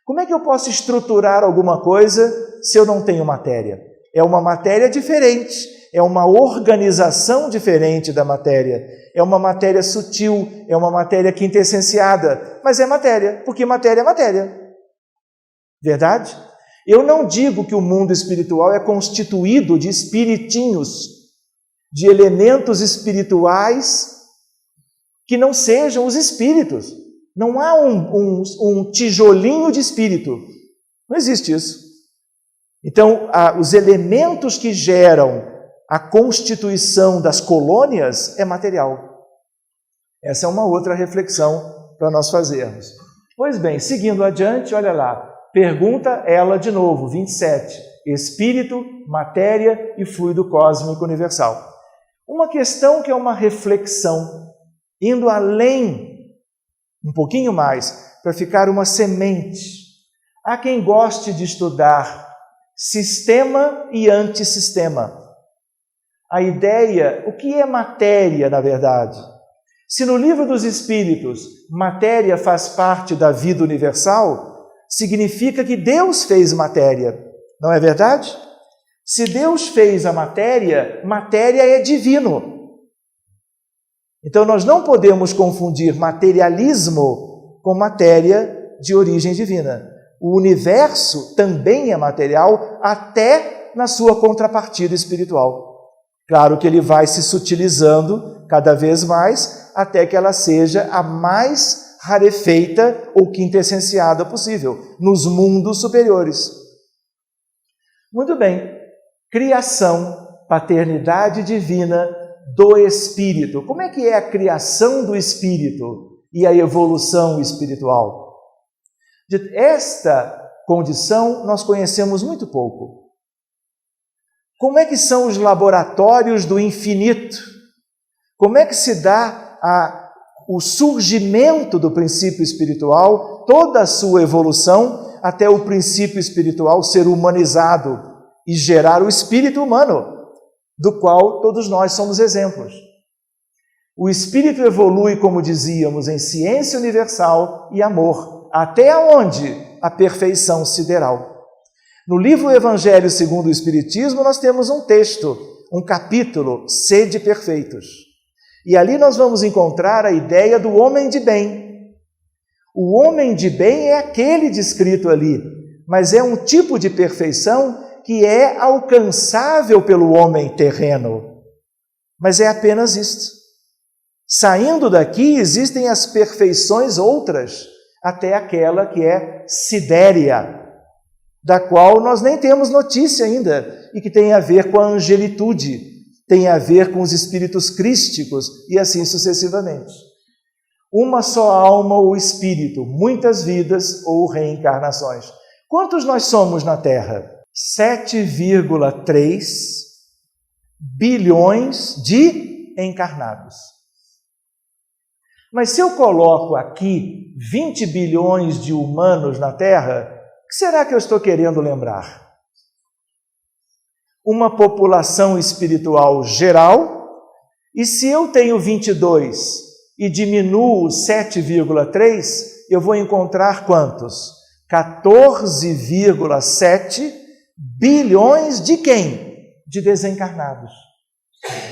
Como é que eu posso estruturar alguma coisa se eu não tenho matéria? É uma matéria diferente, é uma organização diferente da matéria, é uma matéria sutil, é uma matéria quintessenciada, mas é matéria, porque matéria é matéria. Verdade? Eu não digo que o mundo espiritual é constituído de espiritinhos, de elementos espirituais que não sejam os espíritos. Não há um tijolinho de espírito. Não existe isso. Então, os elementos que geram a constituição das colônias é material. Essa é uma outra reflexão para nós fazermos. Pois bem, seguindo adiante, olha lá. Pergunta ela de novo, 27. Espírito, matéria e fluido cósmico universal. Uma questão que é uma reflexão, indo além, um pouquinho mais, para ficar uma semente. Há quem goste de estudar sistema e antissistema. A ideia, o que é matéria, na verdade? Se no livro dos Espíritos, matéria faz parte da vida universal, significa que Deus fez matéria, não é verdade? Se Deus fez a matéria, matéria é divino. Então nós não podemos confundir materialismo com matéria de origem divina. O universo também é material, até na sua contrapartida espiritual. Claro que ele vai se sutilizando cada vez mais, até que ela seja a mais rarefeita ou quintessenciada possível, nos mundos superiores. Muito bem. Criação, paternidade divina do Espírito. Como é que é a criação do Espírito e a evolução espiritual? Esta condição nós conhecemos muito pouco. Como é que são os laboratórios do infinito? Como é que se dá o surgimento do princípio espiritual, toda a sua evolução, até o princípio espiritual ser humanizado e gerar o espírito humano, do qual todos nós somos exemplos. O espírito evolui, como dizíamos, em ciência universal e amor, até aonde? A perfeição sideral. No livro Evangelho segundo o Espiritismo, nós temos um texto, um capítulo, Sede Perfeitos. E ali nós vamos encontrar a ideia do homem de bem. O homem de bem é aquele descrito ali, mas é um tipo de perfeição que é alcançável pelo homem terreno. Mas é apenas isto. Saindo daqui, existem as perfeições outras, até aquela que é Sidéria, da qual nós nem temos notícia ainda, e que tem a ver com a angelitude, tem a ver com os espíritos crísticos, e assim sucessivamente. Uma só alma ou espírito, muitas vidas ou reencarnações. Quantos nós somos na Terra? 7,3 bilhões de encarnados. Mas se eu coloco aqui 20 bilhões de humanos na Terra, o que será que eu estou querendo lembrar? Uma população espiritual geral, e se eu tenho 22 e diminuo 7,3, eu vou encontrar quantos? 14,7 bilhões de quem? De desencarnados.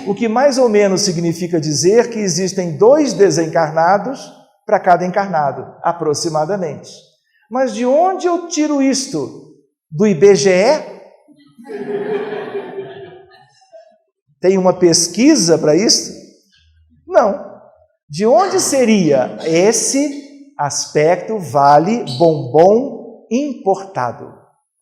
O que mais ou menos significa dizer que existem 2 desencarnados para cada encarnado, aproximadamente. Mas de onde eu tiro isto? Do IBGE? Tem uma pesquisa para isso? Não. De onde seria esse aspecto vale bombom importado?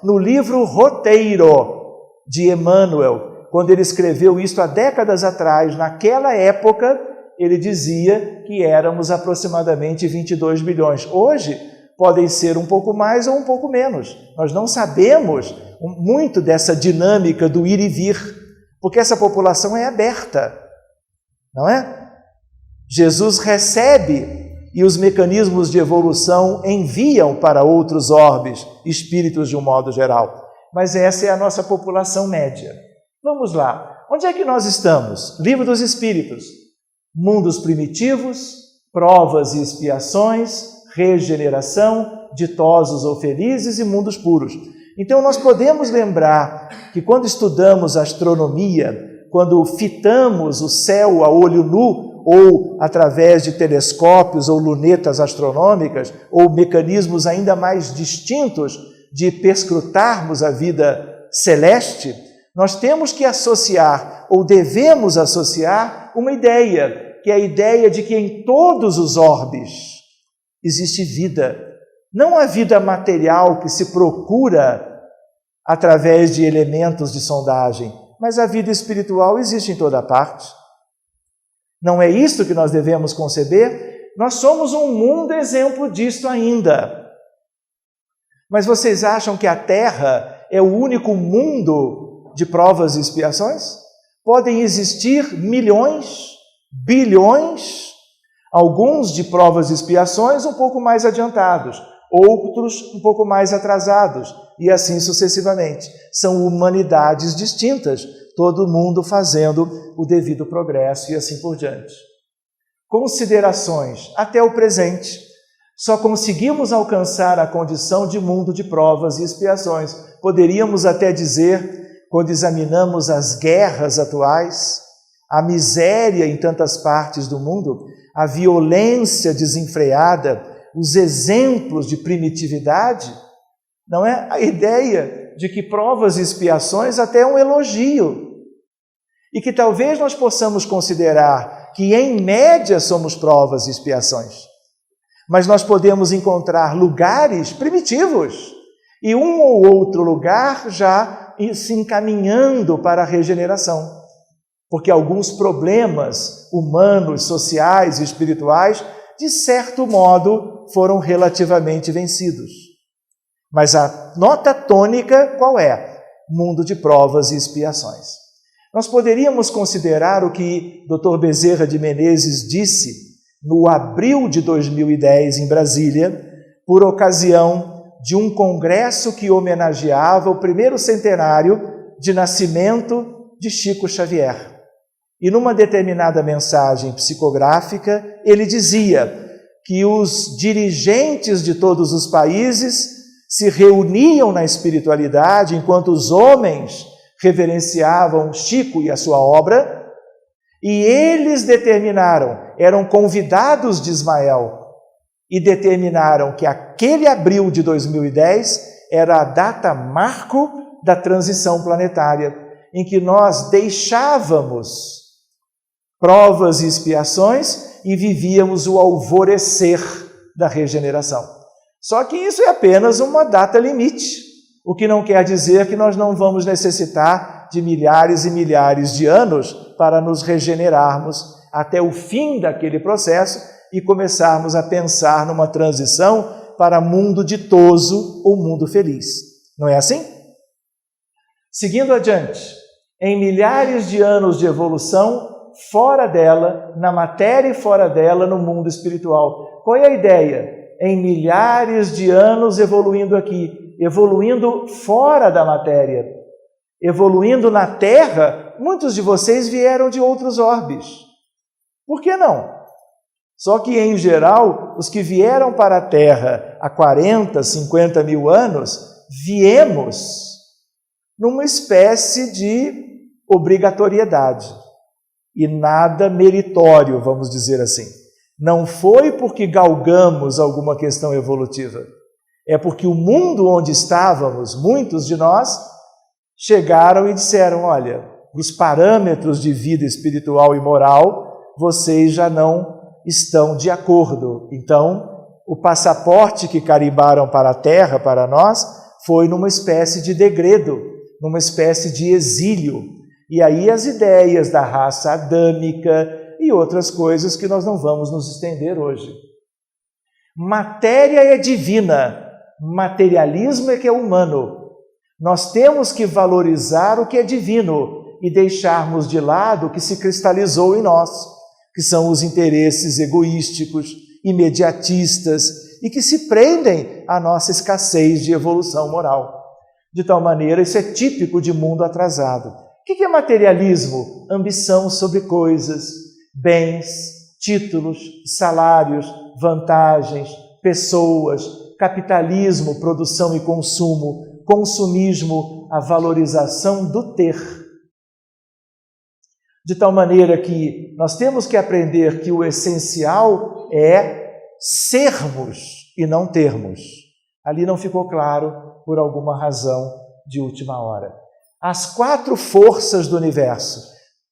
No livro Roteiro de Emmanuel, quando ele escreveu isto há décadas atrás, naquela época, ele dizia que éramos aproximadamente 22 bilhões. Hoje, podem ser um pouco mais ou um pouco menos. Nós não sabemos muito dessa dinâmica do ir e vir, porque essa população é aberta, não é? Jesus recebe e os mecanismos de evolução enviam para outros orbes, espíritos de um modo geral. Mas essa é a nossa população média. Vamos lá. Onde é que nós estamos? Livro dos Espíritos. Mundos primitivos, provas e expiações, regeneração, ditosos ou felizes e mundos puros. Então nós podemos lembrar que quando estudamos astronomia, quando fitamos o céu a olho nu, ou através de telescópios ou lunetas astronômicas, ou mecanismos ainda mais distintos de perscrutarmos a vida celeste, nós temos que associar, ou devemos associar, uma ideia, que é a ideia de que em todos os orbes existe vida. Não a vida material que se procura através de elementos de sondagem, mas a vida espiritual existe em toda parte. Não é isso que nós devemos conceber? Nós somos um mundo exemplo disto ainda. Mas vocês acham que a Terra é o único mundo de provas e expiações? Podem existir milhões, bilhões, alguns de provas e expiações um pouco mais adiantados, outros um pouco mais atrasados, e assim sucessivamente. São humanidades distintas, todo mundo fazendo o devido progresso e assim por diante. Considerações até o presente. Só conseguimos alcançar a condição de mundo de provas e expiações. Poderíamos até dizer, quando examinamos as guerras atuais, a miséria em tantas partes do mundo, a violência desenfreada, os exemplos de primitividade, não é? A ideia de que provas e expiações até é um elogio. E que talvez nós possamos considerar que, em média, somos provas e expiações. Mas nós podemos encontrar lugares primitivos e um ou outro lugar já se encaminhando para a regeneração. Porque alguns problemas humanos, sociais e espirituais, de certo modo, foram relativamente vencidos. Mas a nota tônica qual é? Mundo de provas e expiações. Nós poderíamos considerar o que Dr. Bezerra de Menezes disse no abril de 2010 em Brasília, por ocasião de um congresso que homenageava o primeiro centenário de nascimento de Chico Xavier. E numa determinada mensagem psicográfica, ele dizia que os dirigentes de todos os países se reuniam na espiritualidade enquanto os homens reverenciavam Chico e a sua obra, e eles determinaram, eram convidados de Ismael, e determinaram que aquele abril de 2010 era a data marco da transição planetária, em que nós deixávamos provas e expiações e vivíamos o alvorecer da regeneração. Só que isso é apenas uma data limite, o que não quer dizer que nós não vamos necessitar de milhares e milhares de anos para nos regenerarmos até o fim daquele processo e começarmos a pensar numa transição para mundo ditoso ou mundo feliz. Não é assim? Seguindo adiante, em milhares de anos de evolução, fora dela, na matéria e fora dela, no mundo espiritual. Qual é a ideia? Em milhares de anos evoluindo aqui, evoluindo fora da matéria, evoluindo na Terra, muitos de vocês vieram de outros orbes. Por que não? Só que, em geral, os que vieram para a Terra há 40, 50 mil anos, viemos numa espécie de obrigatoriedade e nada meritório, vamos dizer assim. Não foi porque galgamos alguma questão evolutiva, é porque o mundo onde estávamos, muitos de nós, chegaram e disseram, olha, os parâmetros de vida espiritual e moral, vocês já não estão de acordo. Então, o passaporte que carimbaram para a Terra, para nós, foi numa espécie de degredo, numa espécie de exílio. E aí as ideias da raça adâmica e outras coisas que nós não vamos nos estender hoje. Matéria é divina, materialismo é que é humano. Nós temos que valorizar o que é divino e deixarmos de lado o que se cristalizou em nós, que são os interesses egoísticos, imediatistas e que se prendem à nossa escassez de evolução moral. De tal maneira, isso é típico de mundo atrasado. O que é materialismo? Ambição sobre coisas, bens, títulos, salários, vantagens, pessoas, capitalismo, produção e consumo, consumismo, a valorização do ter. De tal maneira que nós temos que aprender que o essencial é sermos e não termos. Ali não ficou claro por alguma razão de última hora. As 4 forças do universo.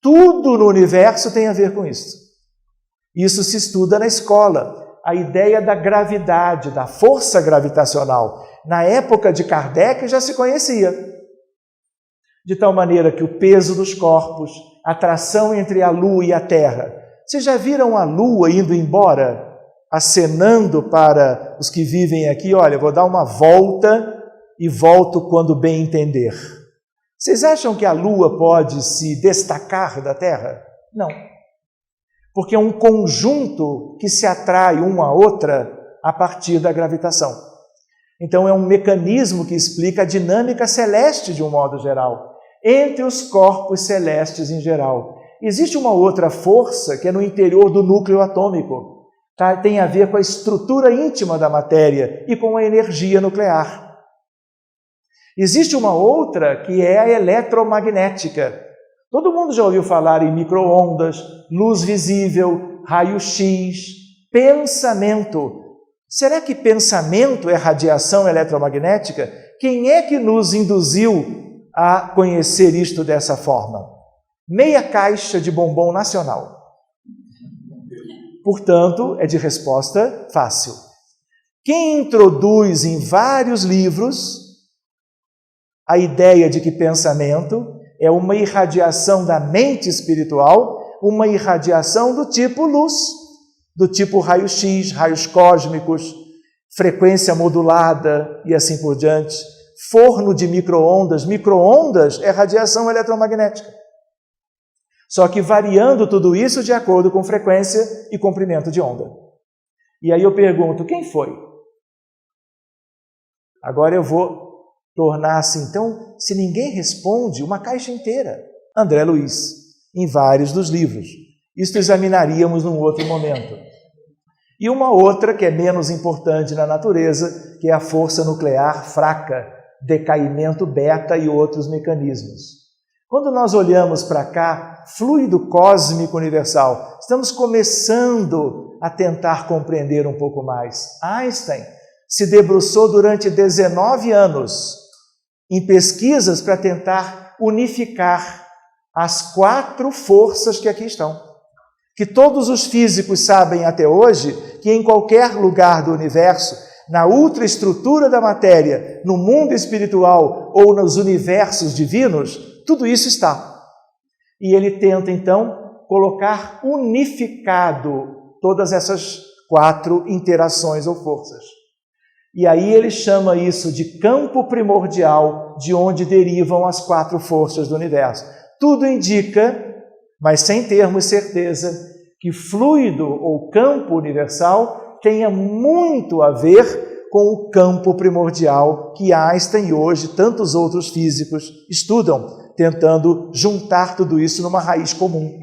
Tudo no universo tem a ver com isso. Isso se estuda na escola. A ideia da gravidade, da força gravitacional. Na época de Kardec já se conhecia. De tal maneira que o peso dos corpos, a atração entre a Lua e a Terra. Vocês já viram a Lua indo embora? Acenando para os que vivem aqui, olha, vou dar uma volta e volto quando bem entender. Vocês acham que a Lua pode se destacar da Terra? Não. Porque é um conjunto que se atrai uma à outra a partir da gravitação. Então é um mecanismo que explica a dinâmica celeste de um modo geral, entre os corpos celestes em geral. Existe uma outra força que é no interior do núcleo atômico. Tem a ver com a estrutura íntima da matéria e com a energia nuclear. Existe uma outra que é a eletromagnética. Todo mundo já ouviu falar em micro-ondas, luz visível, raio-x, pensamento. Será que pensamento é radiação eletromagnética? Quem é que nos induziu a conhecer isto dessa forma? Meia caixa de bombom nacional. Portanto, é de resposta fácil. Quem introduz em vários livros a ideia de que pensamento é uma irradiação da mente espiritual, uma irradiação do tipo luz, do tipo raio-x, raios cósmicos, frequência modulada e assim por diante, forno de micro-ondas. Micro-ondas é radiação eletromagnética. Só que variando tudo isso de acordo com frequência e comprimento de onda. E aí eu pergunto, quem foi? Agora eu vou tornar assim, então, se ninguém responde, uma caixa inteira. André Luiz, em vários dos livros. Isto examinaríamos num outro momento. E uma outra, que é menos importante na natureza, que é a força nuclear fraca, decaimento beta e outros mecanismos. Quando nós olhamos para cá, fluido cósmico universal, estamos começando a tentar compreender um pouco mais. Einstein se debruçou durante 19 anos em pesquisas para tentar unificar as 4 forças que aqui estão. que todos os físicos sabem até hoje que em qualquer lugar do universo, na ultraestrutura da matéria, no mundo espiritual ou nos universos divinos, tudo isso está. E ele tenta, então, colocar unificado todas essas 4 interações ou forças. E aí ele chama isso de campo primordial, de onde derivam as 4 forças do universo. Tudo indica, mas sem termos certeza, que fluido ou campo universal tenha muito a ver com o campo primordial que Einstein e hoje tantos outros físicos estudam, tentando juntar tudo isso numa raiz comum.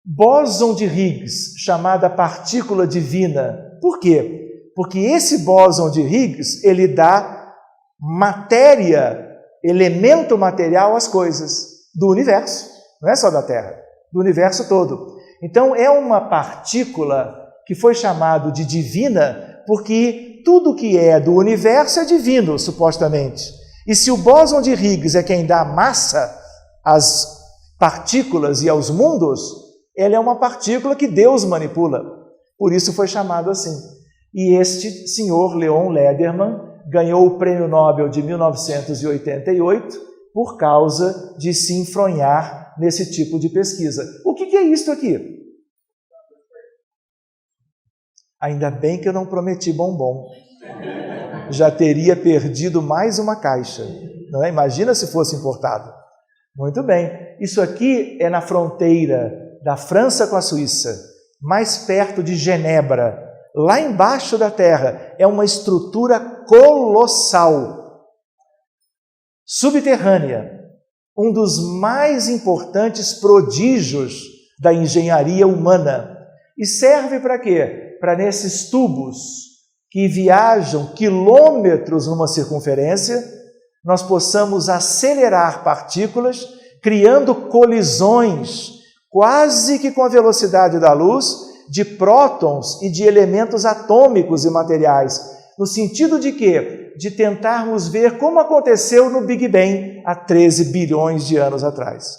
Bóson de Higgs, chamada partícula divina. Por quê? Porque esse bóson de Higgs, ele dá matéria, elemento material às coisas do universo. Não é só da Terra, do universo todo. Então, é uma partícula que foi chamado de divina porque tudo que é do universo é divino, supostamente. E se o bóson de Higgs é quem dá massa às partículas e aos mundos, ela é uma partícula que Deus manipula. Por isso foi chamado assim. E este senhor, Leon Lederman, ganhou o Prêmio Nobel de 1988 por causa de se enfronhar nesse tipo de pesquisa. O que é isto aqui? Ainda bem que eu não prometi bombom. Já teria perdido mais uma caixa. Não é? Imagina se fosse importado. Muito bem. Isso aqui é na fronteira da França com a Suíça, mais perto de Genebra, lá embaixo da Terra. É uma estrutura colossal, subterrânea, um dos mais importantes prodígios da engenharia humana. E serve para quê? Para nesses tubos que viajam quilômetros numa circunferência, nós possamos acelerar partículas, criando colisões quase que com a velocidade da luz, de prótons e de elementos atômicos e materiais. No sentido de quê? De tentarmos ver como aconteceu no Big Bang há 13 bilhões de anos atrás.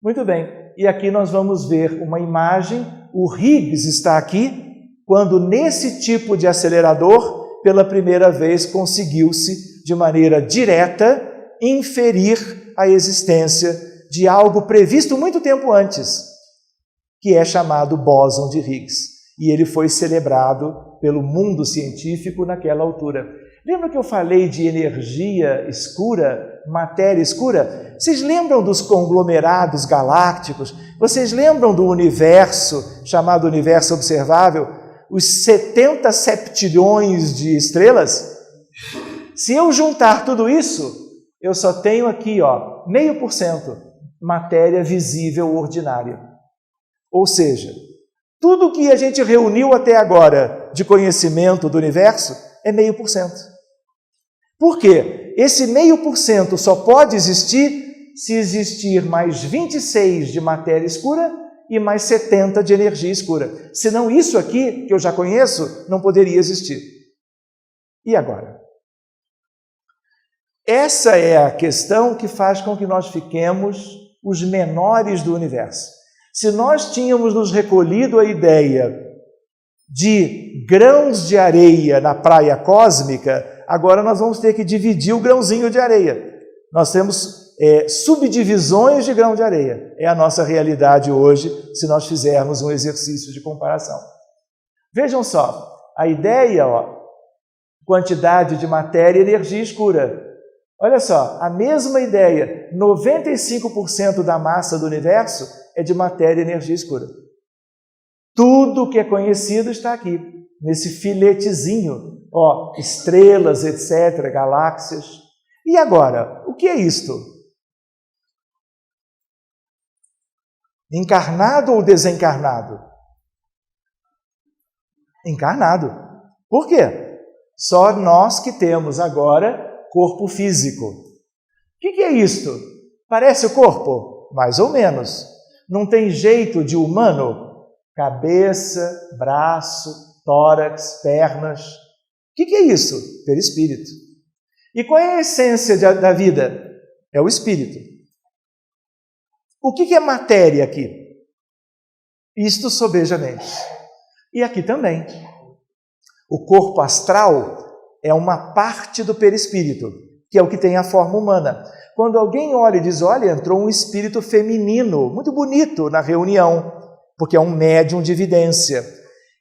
Muito bem, e aqui nós vamos ver uma imagem. O Higgs está aqui, quando nesse tipo de acelerador, pela primeira vez conseguiu-se, de maneira direta, inferir a existência de algo previsto muito tempo antes, que é chamado bóson de Higgs. E ele foi celebrado pelo mundo científico naquela altura. Lembra que eu falei de energia escura, matéria escura? Vocês lembram dos conglomerados galácticos? Vocês lembram do universo, chamado universo observável? Os 70 septilhões de estrelas? Se eu juntar tudo isso, eu só tenho aqui, 0,5% matéria visível ordinária. Ou seja, tudo que a gente reuniu até agora de conhecimento do universo é 0,5%. Por quê? Esse 0,5% só pode existir se existir mais 26 de matéria escura e mais 70 de energia escura. Senão isso aqui, que eu já conheço, não poderia existir. E agora? Essa é a questão que faz com que nós fiquemos os menores do universo. Se nós tínhamos nos recolhido a ideia de grãos de areia na praia cósmica, agora nós vamos ter que dividir o grãozinho de areia. Nós temos subdivisões de grão de areia. É a nossa realidade hoje, se nós fizermos um exercício de comparação. Vejam só, a ideia, quantidade de matéria e energia escura. Olha só, a mesma ideia, 95% da massa do universo é de matéria e energia escura. Tudo que é conhecido está aqui, nesse filetezinho, estrelas, etc., galáxias. E agora, o que é isto? Encarnado ou desencarnado? Encarnado. Por quê? Só nós que temos agora corpo físico. O que é isto? Parece o corpo? Mais ou menos. Não tem jeito de humano? Cabeça, braço, tórax, pernas. O que é isso? Perispírito. E qual é a essência da vida? É o espírito. O que é matéria aqui? Isto sobejamente. E aqui também. O corpo astral é uma parte do perispírito, que é o que tem a forma humana. Quando alguém olha e diz, olha, entrou um espírito feminino, muito bonito na reunião, porque é um médium de evidência.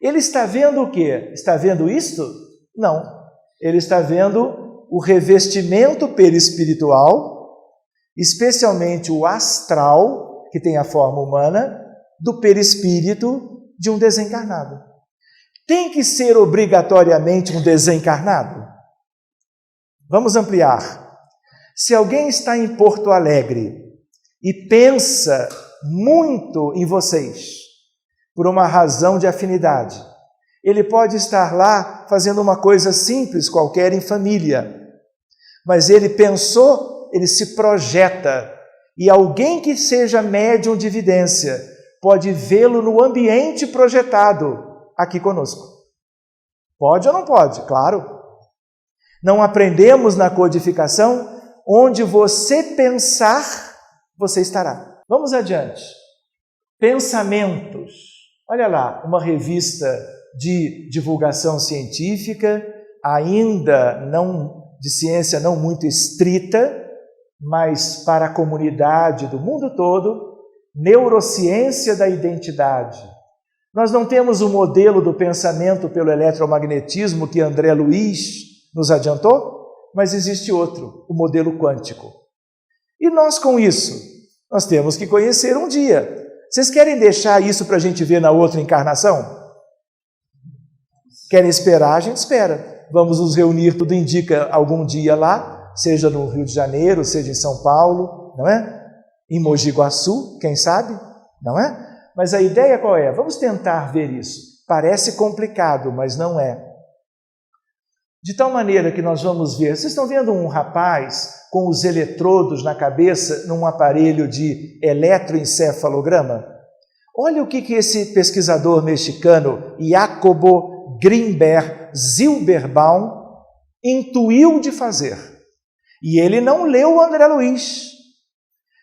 Ele está vendo o quê? Está vendo isto? Não. Ele está vendo o revestimento perispiritual, especialmente o astral, que tem a forma humana, do perispírito de um desencarnado. Tem que ser obrigatoriamente um desencarnado? Vamos ampliar. Se alguém está em Porto Alegre e pensa muito em vocês, por uma razão de afinidade, ele pode estar lá fazendo uma coisa simples qualquer em família, mas ele pensou, ele se projeta, e alguém que seja médium de evidência pode vê-lo no ambiente projetado aqui conosco. Pode ou não pode? Claro. Não aprendemos na codificação, onde você pensar, você estará. Vamos adiante. Pensamentos. Olha lá, uma revista de divulgação científica, ainda não de ciência não muito estrita, mas para a comunidade do mundo todo, Neurociência da Identidade. Nós não temos o modelo do pensamento pelo eletromagnetismo que André Luiz nos adiantou, mas existe outro, o modelo quântico. E nós com isso, nós temos que conhecer um dia. Vocês querem deixar isso para a gente ver na outra encarnação? Querem esperar? A gente espera. Vamos nos reunir, tudo indica, algum dia lá, seja no Rio de Janeiro, seja em São Paulo, não é? Em Mogi Guaçu, quem sabe, não é? Mas a ideia qual é? Vamos tentar ver isso. Parece complicado, mas não é. De tal maneira que nós vamos ver, vocês estão vendo um rapaz com os eletrodos na cabeça num aparelho de eletroencefalograma? Olha o que esse pesquisador mexicano, Jacobo Grinberg Zilberbaum, intuiu de fazer. E ele não leu o André Luiz.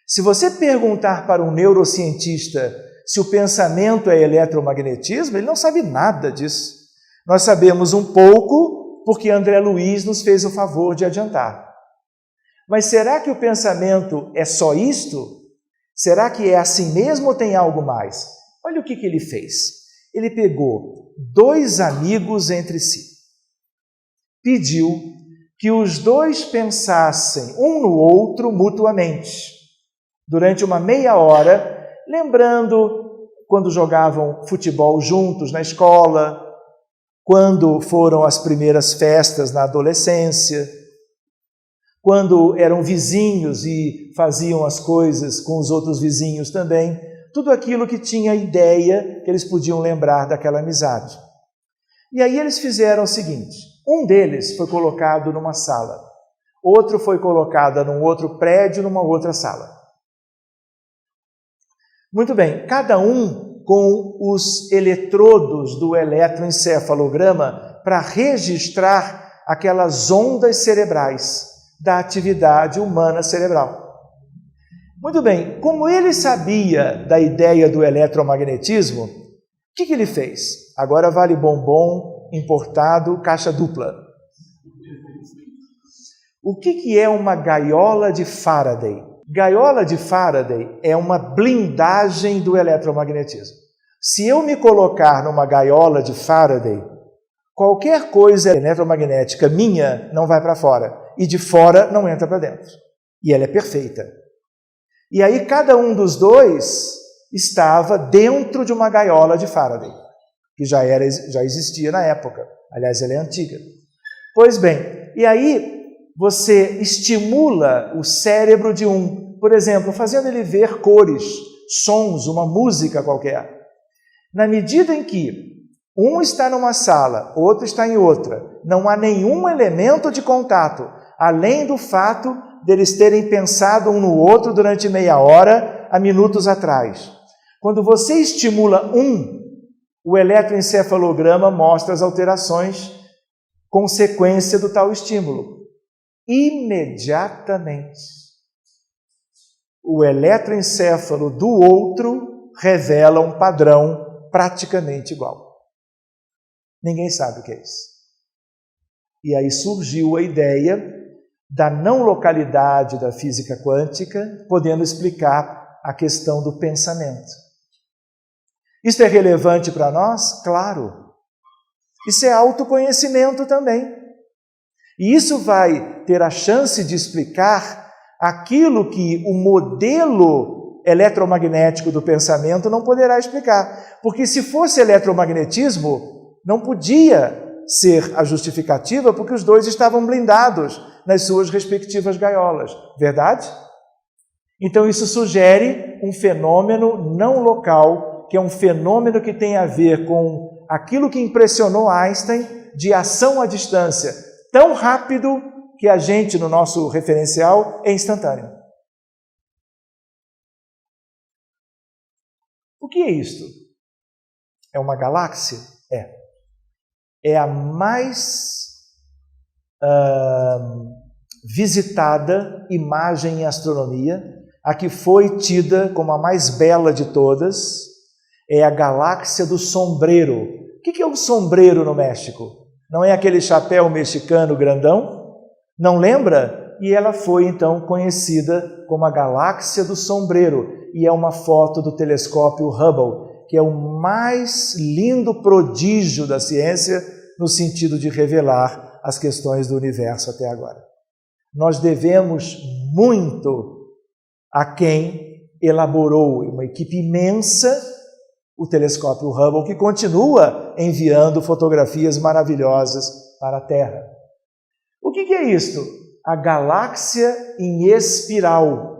Se você perguntar para um neurocientista se o pensamento é eletromagnetismo, ele não sabe nada disso. Nós sabemos um pouco porque André Luiz nos fez o favor de adiantar. Mas será que o pensamento é só isto? Será que é assim mesmo ou tem algo mais? Olha o que ele fez. Ele pegou 2 amigos entre si, pediu que os 2 pensassem um no outro mutuamente, durante uma meia hora, lembrando quando jogavam futebol juntos na escola, quando foram as primeiras festas na adolescência, quando eram vizinhos e faziam as coisas com os outros vizinhos também, tudo aquilo que tinha ideia que eles podiam lembrar daquela amizade. E aí eles fizeram o seguinte, um deles foi colocado numa sala, outro foi colocado num outro prédio, numa outra sala. Muito bem, cada um com os eletrodos do eletroencefalograma para registrar aquelas ondas cerebrais da atividade humana cerebral. Muito bem, como ele sabia da ideia do eletromagnetismo, o que ele fez? Agora vale bombom importado, caixa dupla. O que é uma gaiola de Faraday? Gaiola de Faraday é uma blindagem do eletromagnetismo. Se eu me colocar numa gaiola de Faraday, qualquer coisa eletromagnética minha não vai para fora, e de fora não entra para dentro. E ela é perfeita. E aí cada um dos 2 estava dentro de uma gaiola de Faraday, que já existia na época. Aliás, ela é antiga. Pois bem, e aí você estimula o cérebro de um, por exemplo, fazendo ele ver cores, sons, uma música qualquer. Na medida em que um está numa sala, outro está em outra, não há nenhum elemento de contato, além do fato deles terem pensado um no outro durante meia hora, há minutos atrás. Quando você estimula o eletroencefalograma mostra as alterações, consequência do tal estímulo. Imediatamente, o eletroencefalo do outro revela um padrão praticamente igual. Ninguém sabe o que é isso. E aí surgiu a ideia da não localidade da física quântica, podendo explicar a questão do pensamento. Isso é relevante para nós? Claro. Isso é autoconhecimento também. E isso vai ter a chance de explicar aquilo que o modelo eletromagnético do pensamento não poderá explicar. Porque se fosse eletromagnetismo, não podia ser a justificativa, porque os dois estavam blindados nas suas respectivas gaiolas. Verdade? Então isso sugere um fenômeno não local, que é um fenômeno que tem a ver com aquilo que impressionou Einstein de ação à distância, tão rápido que a gente, no nosso referencial, é instantâneo. O que é isto? É uma galáxia? É a mais visitada imagem em astronomia, a que foi tida como a mais bela de todas, é a galáxia do sombreiro. O que é um sombreiro no México? Não é aquele chapéu mexicano grandão? Não lembra? E ela foi então conhecida como a galáxia do sombreiro, e é uma foto do telescópio Hubble, que é o mais lindo prodígio da ciência no sentido de revelar as questões do universo até agora. Nós devemos muito a quem elaborou uma equipe imensa o telescópio Hubble, que continua enviando fotografias maravilhosas para a Terra. O que é isto? A galáxia em espiral.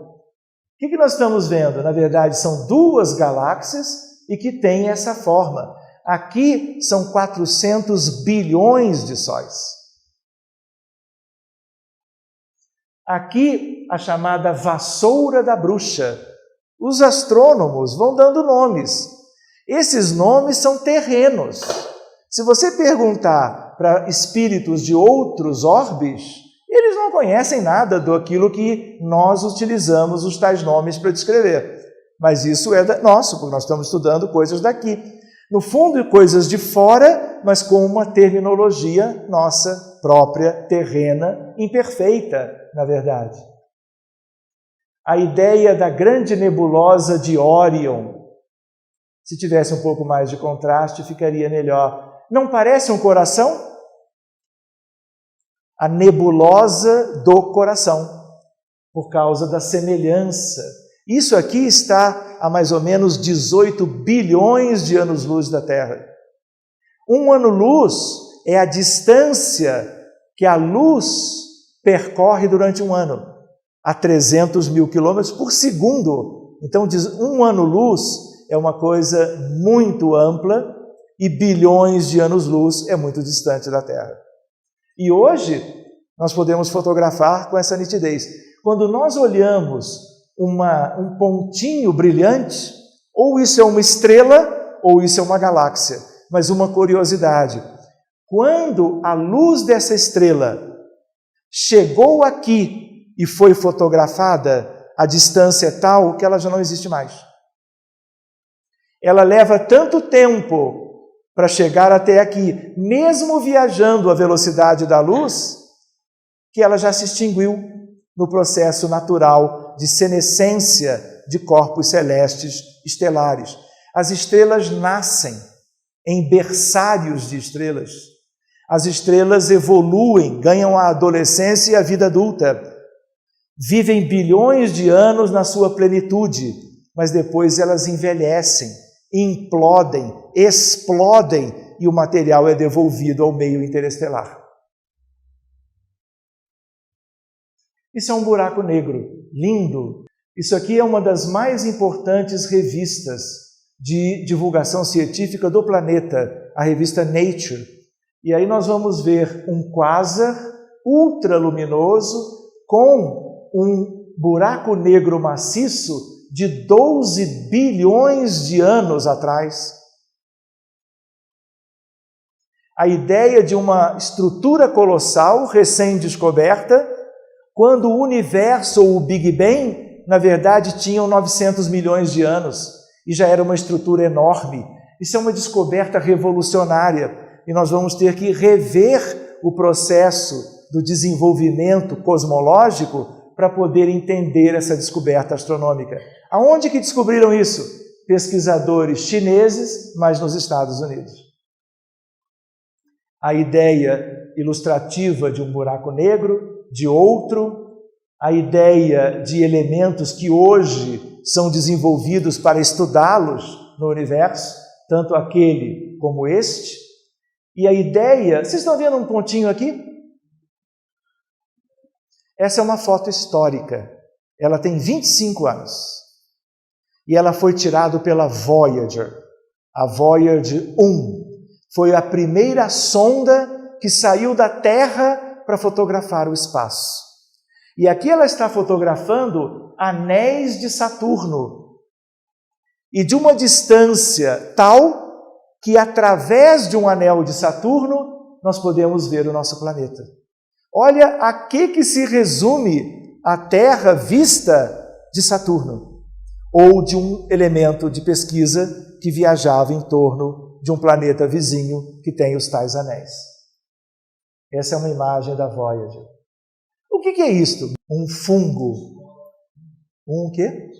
O que nós estamos vendo? Na verdade, são duas galáxias e que têm essa forma. Aqui são 400 bilhões de sóis. Aqui, a chamada vassoura da bruxa. Os astrônomos vão dando nomes. Esses nomes são terrenos. Se você perguntar para espíritos de outros orbes, eles não conhecem nada daquilo que nós utilizamos os tais nomes para descrever. Mas isso é nosso, porque nós estamos estudando coisas daqui. No fundo, coisas de fora, mas com uma terminologia nossa própria, terrena, imperfeita, na verdade. A ideia da grande nebulosa de Órion, se tivesse um pouco mais de contraste, ficaria melhor. Não parece um coração? A nebulosa do coração, por causa da semelhança. Isso aqui está a mais ou menos 18 bilhões de anos-luz da Terra. Um ano-luz é a distância que a luz percorre durante um ano, a 300 mil quilômetros por segundo. Então, um ano-luz é uma coisa muito ampla e bilhões de anos-luz é muito distante da Terra. E hoje nós podemos fotografar com essa nitidez. Quando nós olhamos um pontinho brilhante, ou isso é uma estrela, ou isso é uma galáxia. Mas uma curiosidade, quando a luz dessa estrela chegou aqui e foi fotografada, a distância é tal que ela já não existe mais. Ela leva tanto tempo para chegar até aqui, mesmo viajando a velocidade da luz, que ela já se extinguiu no processo natural de senescência de corpos celestes estelares. As estrelas nascem em berçários de estrelas. As estrelas evoluem, ganham a adolescência e a vida adulta. Vivem bilhões de anos na sua plenitude, mas depois elas envelhecem, implodem, explodem e o material é devolvido ao meio interestelar. Isso é um buraco negro, lindo. Isso aqui é uma das mais importantes revistas de divulgação científica do planeta, a revista Nature. E aí nós vamos ver um quasar ultraluminoso com um buraco negro maciço de 12 bilhões de anos atrás. A ideia de uma estrutura colossal recém-descoberta, quando o universo ou o Big Bang, na verdade, tinham 900 milhões de anos e já era uma estrutura enorme. Isso é uma descoberta revolucionária e nós vamos ter que rever o processo do desenvolvimento cosmológico para poder entender essa descoberta astronômica. Aonde que descobriram isso? Pesquisadores chineses, mas nos Estados Unidos. A ideia ilustrativa de um buraco negro, de outro, a ideia de elementos que hoje são desenvolvidos para estudá-los no universo, tanto aquele como este, e a ideia... Vocês estão vendo um pontinho aqui? Essa é uma foto histórica. Ela tem 25 anos. E ela foi tirada pela Voyager. A Voyager 1 foi a primeira sonda que saiu da Terra para fotografar o espaço. E aqui ela está fotografando anéis de Saturno. E de uma distância tal que através de um anel de Saturno nós podemos ver o nosso planeta. Olha a que se resume a Terra vista de Saturno, ou de um elemento de pesquisa que viajava em torno de um planeta vizinho que tem os tais anéis. Essa é uma imagem da Voyager. O que é isto? Um fungo. Um quê?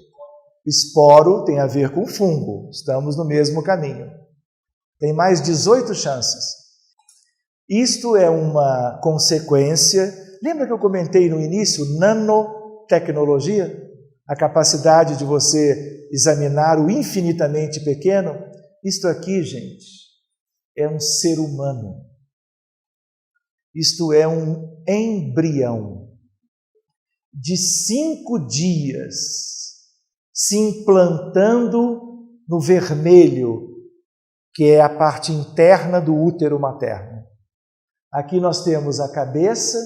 Esporo tem a ver com fungo. Estamos no mesmo caminho. Tem mais 18 chances. Isto é uma consequência... Lembra que eu comentei no início? Nanotecnologia? A capacidade de você examinar o infinitamente pequeno. Isto aqui, gente, é um ser humano. Isto é um embrião de 5 dias se implantando no vermelho, que é a parte interna do útero materno. Aqui nós temos a cabeça,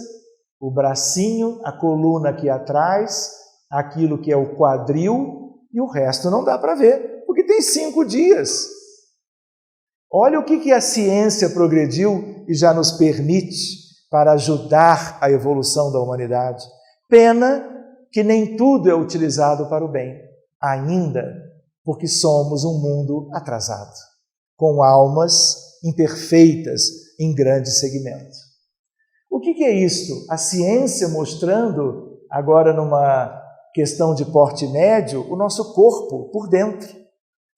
o bracinho, a coluna aqui atrás, aquilo que é o quadril, e o resto não dá para ver, porque tem 5 dias. Olha o que a ciência progrediu e já nos permite para ajudar a evolução da humanidade. Pena que nem tudo é utilizado para o bem, ainda, porque somos um mundo atrasado, com almas imperfeitas em grande segmento. O que é isto? A ciência mostrando, agora numa questão de porte médio, o nosso corpo por dentro,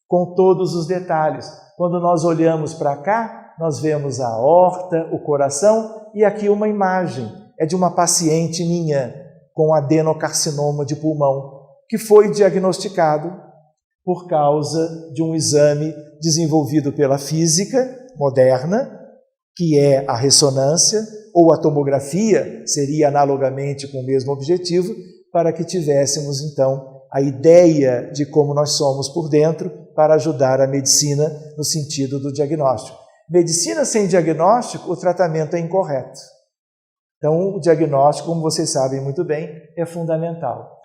com todos os detalhes. Quando nós olhamos para cá, nós vemos a aorta, o coração, e aqui uma imagem, é de uma paciente minha com adenocarcinoma de pulmão, que foi diagnosticado por causa de um exame desenvolvido pela física moderna, que é a ressonância, ou a tomografia, seria analogamente com o mesmo objetivo, para que tivéssemos, então, a ideia de como nós somos por dentro, para ajudar a medicina no sentido do diagnóstico. Medicina sem diagnóstico, o tratamento é incorreto. Então, o diagnóstico, como vocês sabem muito bem, é fundamental.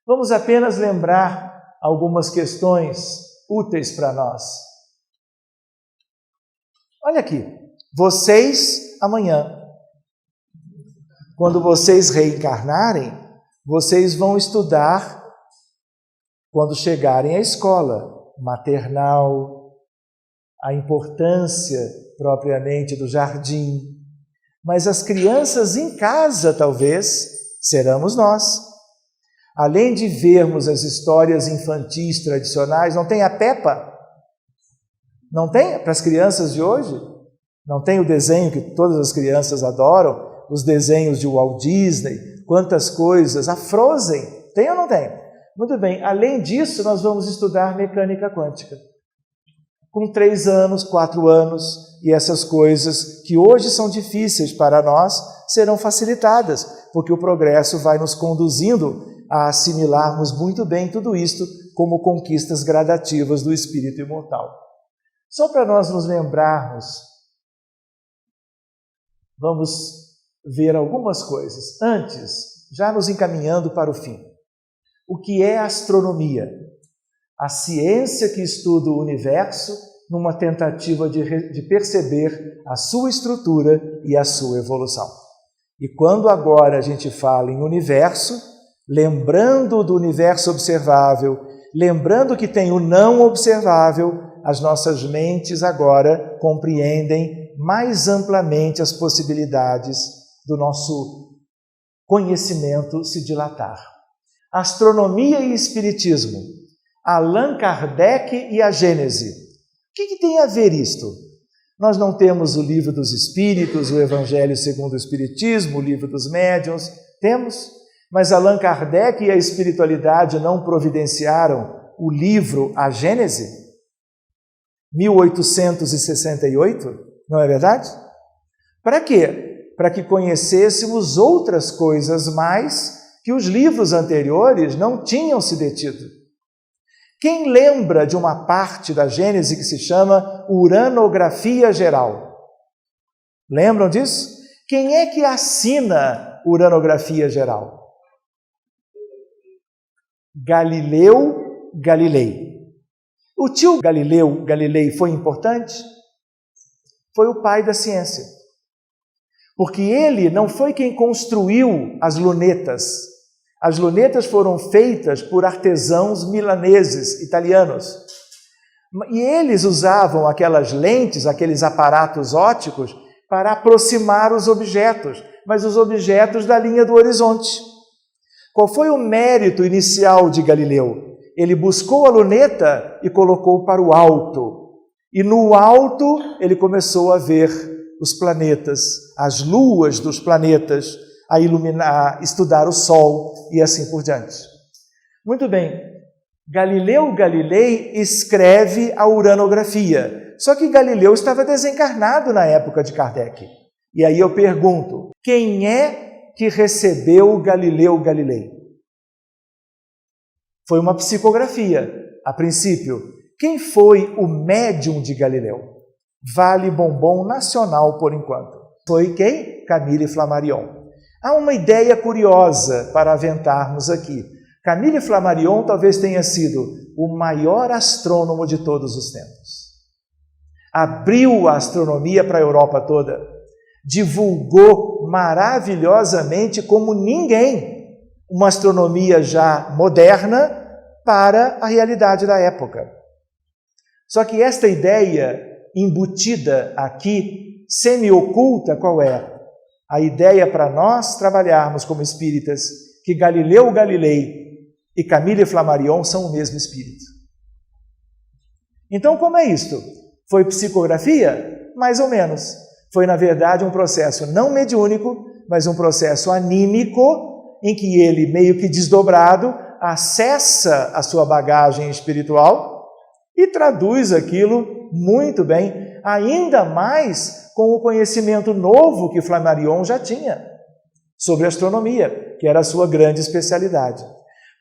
Vamos apenas lembrar algumas questões úteis para nós. Olha aqui, vocês amanhã, quando vocês reencarnarem, vocês vão estudar quando chegarem à escola maternal, a importância propriamente do jardim. Mas as crianças em casa, talvez, seremos nós. Além de vermos as histórias infantis tradicionais, não tem a Peppa? Não tem para as crianças de hoje? Não tem o desenho que todas as crianças adoram? Os desenhos de Walt Disney, quantas coisas. A Frozen, tem ou não tem? Muito bem, além disso, nós vamos estudar mecânica quântica. Com 3 anos, 4 anos, e essas coisas que hoje são difíceis para nós, serão facilitadas, porque o progresso vai nos conduzindo a assimilarmos muito bem tudo isto como conquistas gradativas do espírito imortal. Só para nós nos lembrarmos, vamos ver algumas coisas. Antes, já nos encaminhando para o fim. O que é astronomia? A ciência que estuda o universo numa tentativa de perceber a sua estrutura e a sua evolução. E quando agora a gente fala em universo, lembrando do universo observável, lembrando que tem o não observável, as nossas mentes agora compreendem mais amplamente as possibilidades do nosso conhecimento se dilatar. Astronomia e Espiritismo, Allan Kardec e a Gênese. O que tem a ver isto? Nós não temos o Livro dos Espíritos, o Evangelho segundo o Espiritismo, o Livro dos Médiuns, temos, mas Allan Kardec e a espiritualidade não providenciaram o livro A Gênese? 1868, não é verdade? Para quê? Para que conhecêssemos outras coisas mais que os livros anteriores não tinham se detido. Quem lembra de uma parte da Gênese que se chama Uranografia Geral? Lembram disso? Quem é que assina Uranografia Geral? Galileu Galilei. O tio Galileu Galilei foi importante? Foi o pai da ciência. Porque ele não foi quem construiu as lunetas. As lunetas foram feitas por artesãos milaneses, italianos. E eles usavam aquelas lentes, aqueles aparatos ópticos, para aproximar os objetos, mas os objetos da linha do horizonte. Qual foi o mérito inicial de Galileu? Ele buscou a luneta e colocou para o alto. E no alto ele começou a ver os planetas, as luas dos planetas, a iluminar, a estudar o Sol e assim por diante. Muito bem, Galileu Galilei escreve a uranografia. Só que Galileu estava desencarnado na época de Kardec. E aí eu pergunto, quem é que recebeu Galileu Galilei? Foi uma psicografia, a princípio. Quem foi o médium de Galileu? Vale bombom nacional por enquanto. Foi quem? Camille Flammarion. Há uma ideia curiosa para aventarmos aqui. Camille Flammarion talvez tenha sido o maior astrônomo de todos os tempos. Abriu a astronomia para a Europa toda. Divulgou maravilhosamente como ninguém uma astronomia já moderna para a realidade da época. Só que esta ideia embutida aqui, semi-oculta, qual é? A ideia para nós trabalharmos como espíritas que Galileu Galilei e Camille Flammarion são o mesmo espírito. Então, como é isto? Foi psicografia? Mais ou menos. Foi, na verdade, um processo não mediúnico, mas um processo anímico, em que ele, meio que desdobrado, acessa a sua bagagem espiritual e traduz aquilo muito bem, ainda mais com o conhecimento novo que Flammarion já tinha sobre astronomia, que era a sua grande especialidade.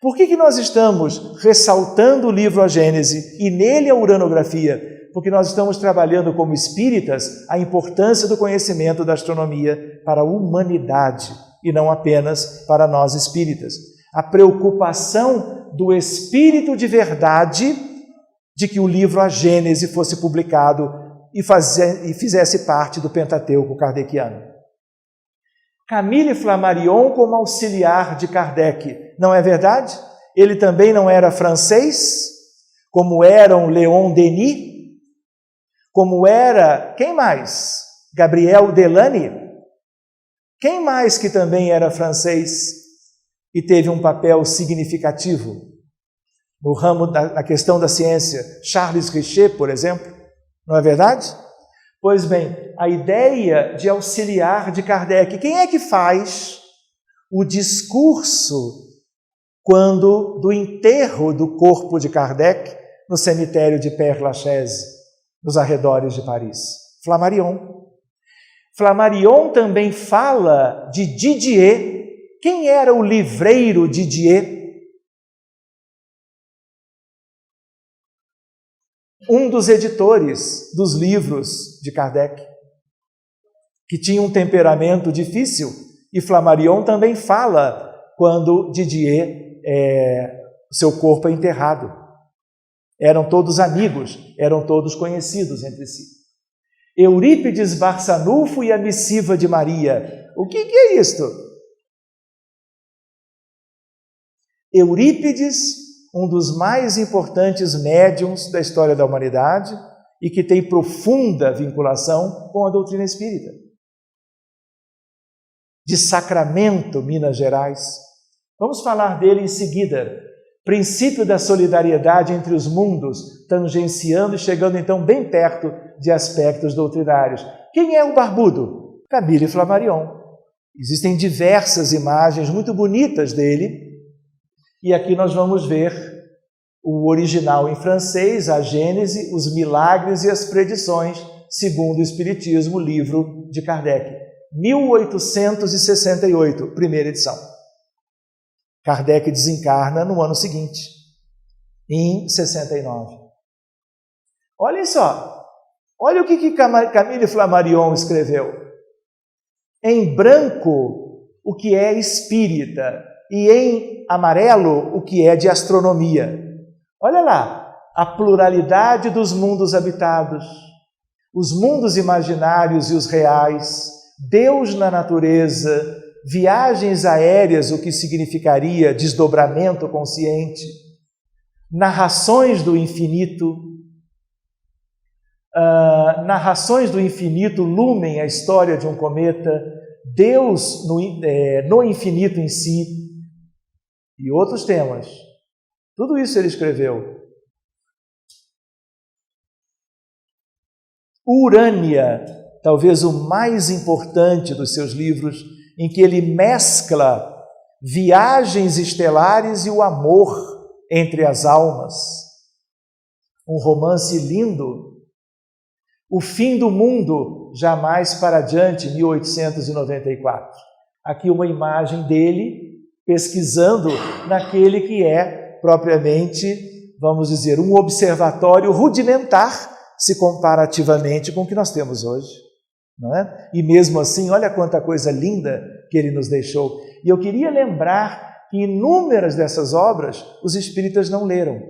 Por que nós estamos ressaltando o livro A Gênese e nele a uranografia? Porque nós estamos trabalhando como espíritas a importância do conhecimento da astronomia para a humanidade e não apenas para nós espíritas. A preocupação do espírito de verdade de que o livro A Gênese fosse publicado e fizesse parte do Pentateuco kardeciano. Camille Flammarion como auxiliar de Kardec, não é verdade? Ele também não era francês, como eram Léon Denis, como era, quem mais? Gabriel Delany? Quem mais que também era francês e teve um papel significativo no ramo na questão da ciência? Charles Richet, por exemplo, não é verdade? Pois bem, a ideia de auxiliar de Kardec, quem é que faz o discurso quando do enterro do corpo de Kardec no cemitério de Père-Lachaise, nos arredores de Paris? Flammarion. Flammarion também fala de Didier. Quem era o livreiro Didier? Um dos editores dos livros de Kardec, que tinha um temperamento difícil, e Flammarion também fala quando Didier, seu corpo é enterrado. Eram todos amigos, eram todos conhecidos entre si. Eurípides Barçanufo e a missiva de Maria. O que é isto? Eurípides um dos mais importantes médiuns da história da humanidade e que tem profunda vinculação com a doutrina espírita. De Sacramento, Minas Gerais. Vamos falar dele em seguida. Princípio da solidariedade entre os mundos, tangenciando e chegando então bem perto de aspectos doutrinários. Quem é o barbudo? Camille Flammarion. Existem diversas imagens muito bonitas dele, e aqui nós vamos ver o original em francês, a Gênese, os milagres e as predições, segundo o Espiritismo, livro de Kardec. 1868, primeira edição. Kardec desencarna no ano seguinte, em 69. Olhem só, olha o que Camille Flammarion escreveu. Em branco, o que é espírita, e em amarelo, o que é de astronomia. Olha lá, a pluralidade dos mundos habitados, os mundos imaginários e os reais, Deus na natureza, viagens aéreas, o que significaria desdobramento consciente, narrações do infinito, Lumen, a história de um cometa, Deus no infinito em si, e outros temas. Tudo isso ele escreveu. Urânia, talvez o mais importante dos seus livros, em que ele mescla viagens estelares e o amor entre as almas. Um romance lindo. O Fim do Mundo, Jamais para Diante, 1894. Aqui uma imagem dele pesquisando naquele que é propriamente, vamos dizer, um observatório rudimentar, se comparativamente com o que nós temos hoje. Não é? E mesmo assim, olha quanta coisa linda que ele nos deixou. E eu queria lembrar que inúmeras dessas obras os espíritas não leram,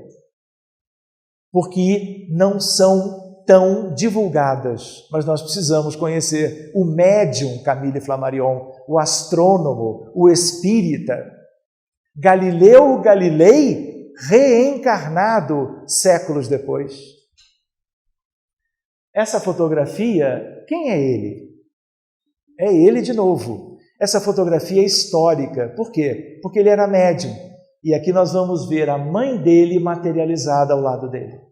porque não são tão divulgadas, mas nós precisamos conhecer o médium Camille Flammarion, o astrônomo, o espírita, Galileu Galilei, reencarnado séculos depois. Essa fotografia, quem é ele? É ele de novo. Essa fotografia é histórica. Por quê? Porque ele era médium. E aqui nós vamos ver a mãe dele materializada ao lado dele.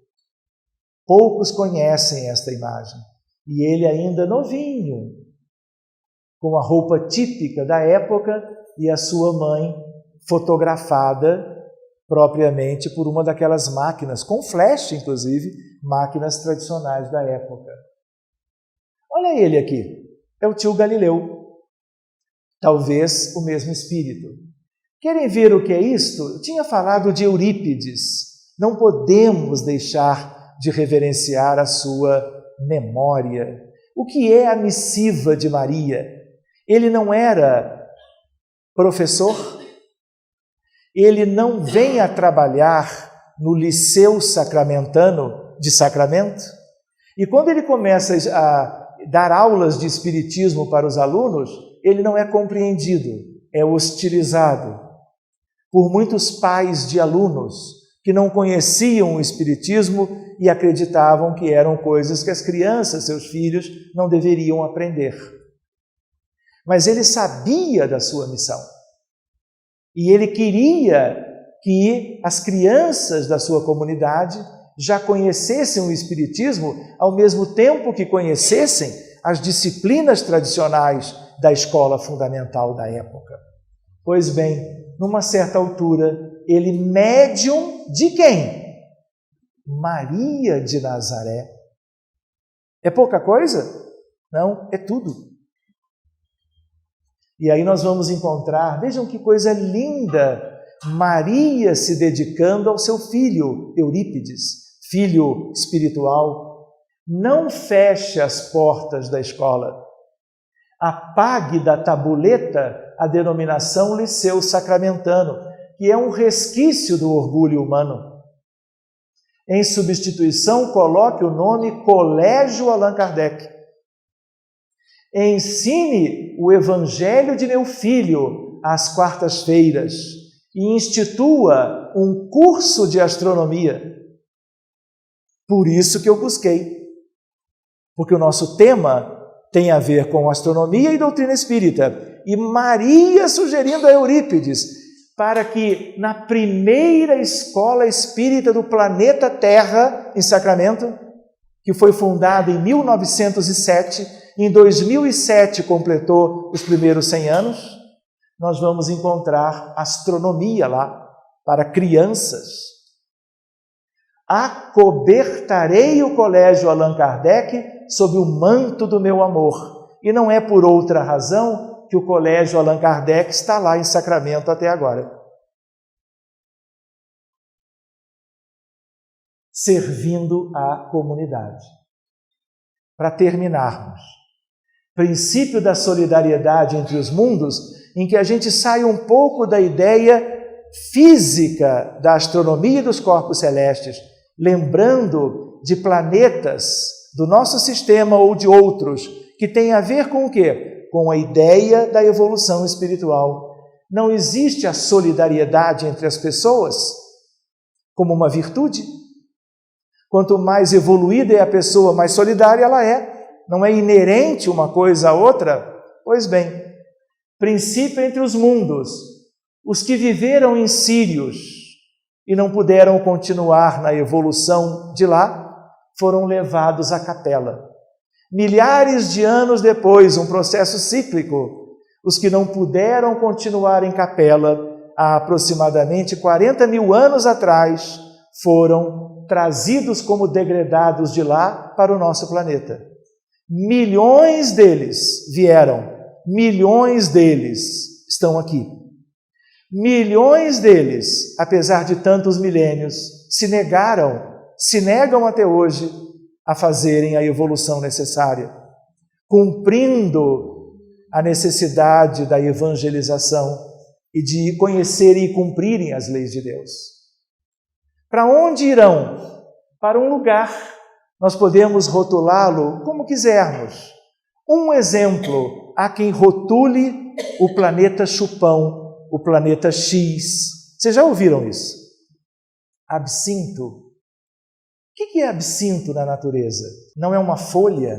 Poucos conhecem esta imagem. E ele ainda novinho, com a roupa típica da época e a sua mãe fotografada propriamente por uma daquelas máquinas, com flash inclusive, máquinas tradicionais da época. Olha ele aqui, é o tio Galileu, talvez o mesmo espírito. Querem ver o que é isto? Eu tinha falado de Eurípides, não podemos deixar de reverenciar a sua memória. O que é a missiva de Maria? Ele não era professor, ele não vem a trabalhar no Liceu Sacramentano de Sacramento, e quando ele começa a dar aulas de espiritismo para os alunos, ele não é compreendido, é hostilizado por muitos pais de alunos que não conheciam o espiritismo e acreditavam que eram coisas que as crianças, seus filhos, não deveriam aprender. Mas ele sabia da sua missão. E ele queria que as crianças da sua comunidade já conhecessem o espiritismo ao mesmo tempo que conhecessem as disciplinas tradicionais da escola fundamental da época. Pois bem, numa certa altura, ele médium de quem? Maria de Nazaré. É pouca coisa? Não, é tudo. E aí nós vamos encontrar, vejam que coisa linda, Maria se dedicando ao seu filho, Eurípides, filho espiritual. Não feche as portas da escola. Apague da tabuleta a denominação Liceu Sacramentano, que é um resquício do orgulho humano. Em substituição, coloque o nome Colégio Allan Kardec. Ensine o Evangelho de meu filho às quartas-feiras e institua um curso de astronomia. Por isso que eu busquei, porque o nosso tema tem a ver com astronomia e doutrina espírita. E Maria sugerindo a Eurípides para que na primeira escola espírita do planeta Terra, em Sacramento, que foi fundada em 1907, em 2007 completou os primeiros 100 anos, nós vamos encontrar astronomia lá para crianças. Acobertarei o Colégio Allan Kardec sob o manto do meu amor. E não é por outra razão que o Colégio Allan Kardec está lá em Sacramento até agora. Servindo à comunidade. Para terminarmos, princípio da solidariedade entre os mundos, em que a gente sai um pouco da ideia física da astronomia e dos corpos celestes, lembrando de planetas do nosso sistema ou de outros, que tem a ver com o quê? Com a ideia da evolução espiritual. Não existe a solidariedade entre as pessoas como uma virtude? Quanto mais evoluída é a pessoa, mais solidária ela é. Não é inerente uma coisa à outra? Pois bem, princípio entre os mundos. Os que viveram em Sírios e não puderam continuar na evolução de lá, foram levados à capela. Milhares de anos depois, um processo cíclico, os que não puderam continuar em capela, há aproximadamente 40 mil anos atrás, foram trazidos como degredados de lá para o nosso planeta. Milhões deles vieram, milhões deles estão aqui. Milhões deles, apesar de tantos milênios, se negam até hoje a fazerem a evolução necessária, cumprindo a necessidade da evangelização e de conhecerem e cumprirem as leis de Deus. Para onde irão? Para um lugar. Nós podemos rotulá-lo como quisermos. Um exemplo, há quem rotule o planeta Chupão, o planeta X. Vocês já ouviram isso? Absinto. O que é absinto na natureza? Não é uma folha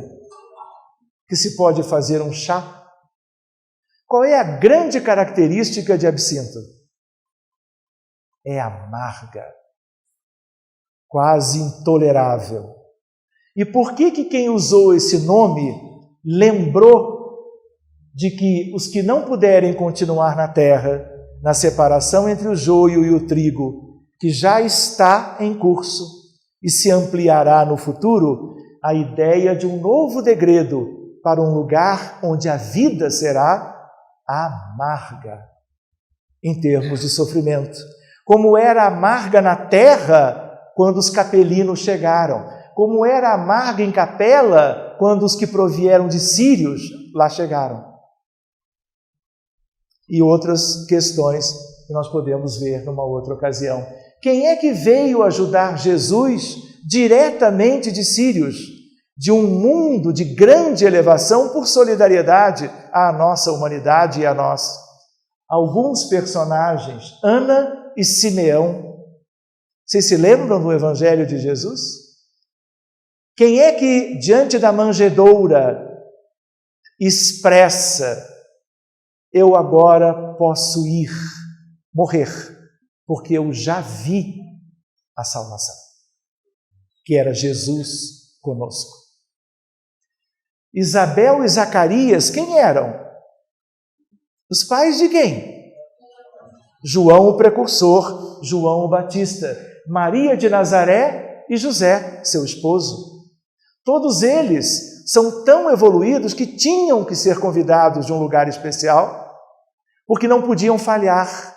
que se pode fazer um chá? Qual é a grande característica de absinto? É amarga, quase intolerável. E por que quem usou esse nome lembrou de que os que não puderem continuar na terra, na separação entre o joio e o trigo, que já está em curso e se ampliará no futuro, a ideia de um novo degredo para um lugar onde a vida será amarga, em termos de sofrimento. Como era amarga na terra quando os capelinos chegaram, como era amarga em Capela quando os que provieram de Sírios lá chegaram. E outras questões que nós podemos ver numa outra ocasião. Quem é que veio ajudar Jesus diretamente de Sírios, de um mundo de grande elevação por solidariedade à nossa humanidade e a nós? Alguns personagens, Ana e Simeão. Vocês se lembram do Evangelho de Jesus? Quem é que, diante da manjedoura, expressa: eu agora posso ir, morrer, porque eu já vi a salvação, que era Jesus conosco. Isabel e Zacarias, quem eram? Os pais de quem? João o precursor, João o Batista, Maria de Nazaré e José, seu esposo. Todos eles são tão evoluídos que tinham que ser convidados de um lugar especial, porque não podiam falhar.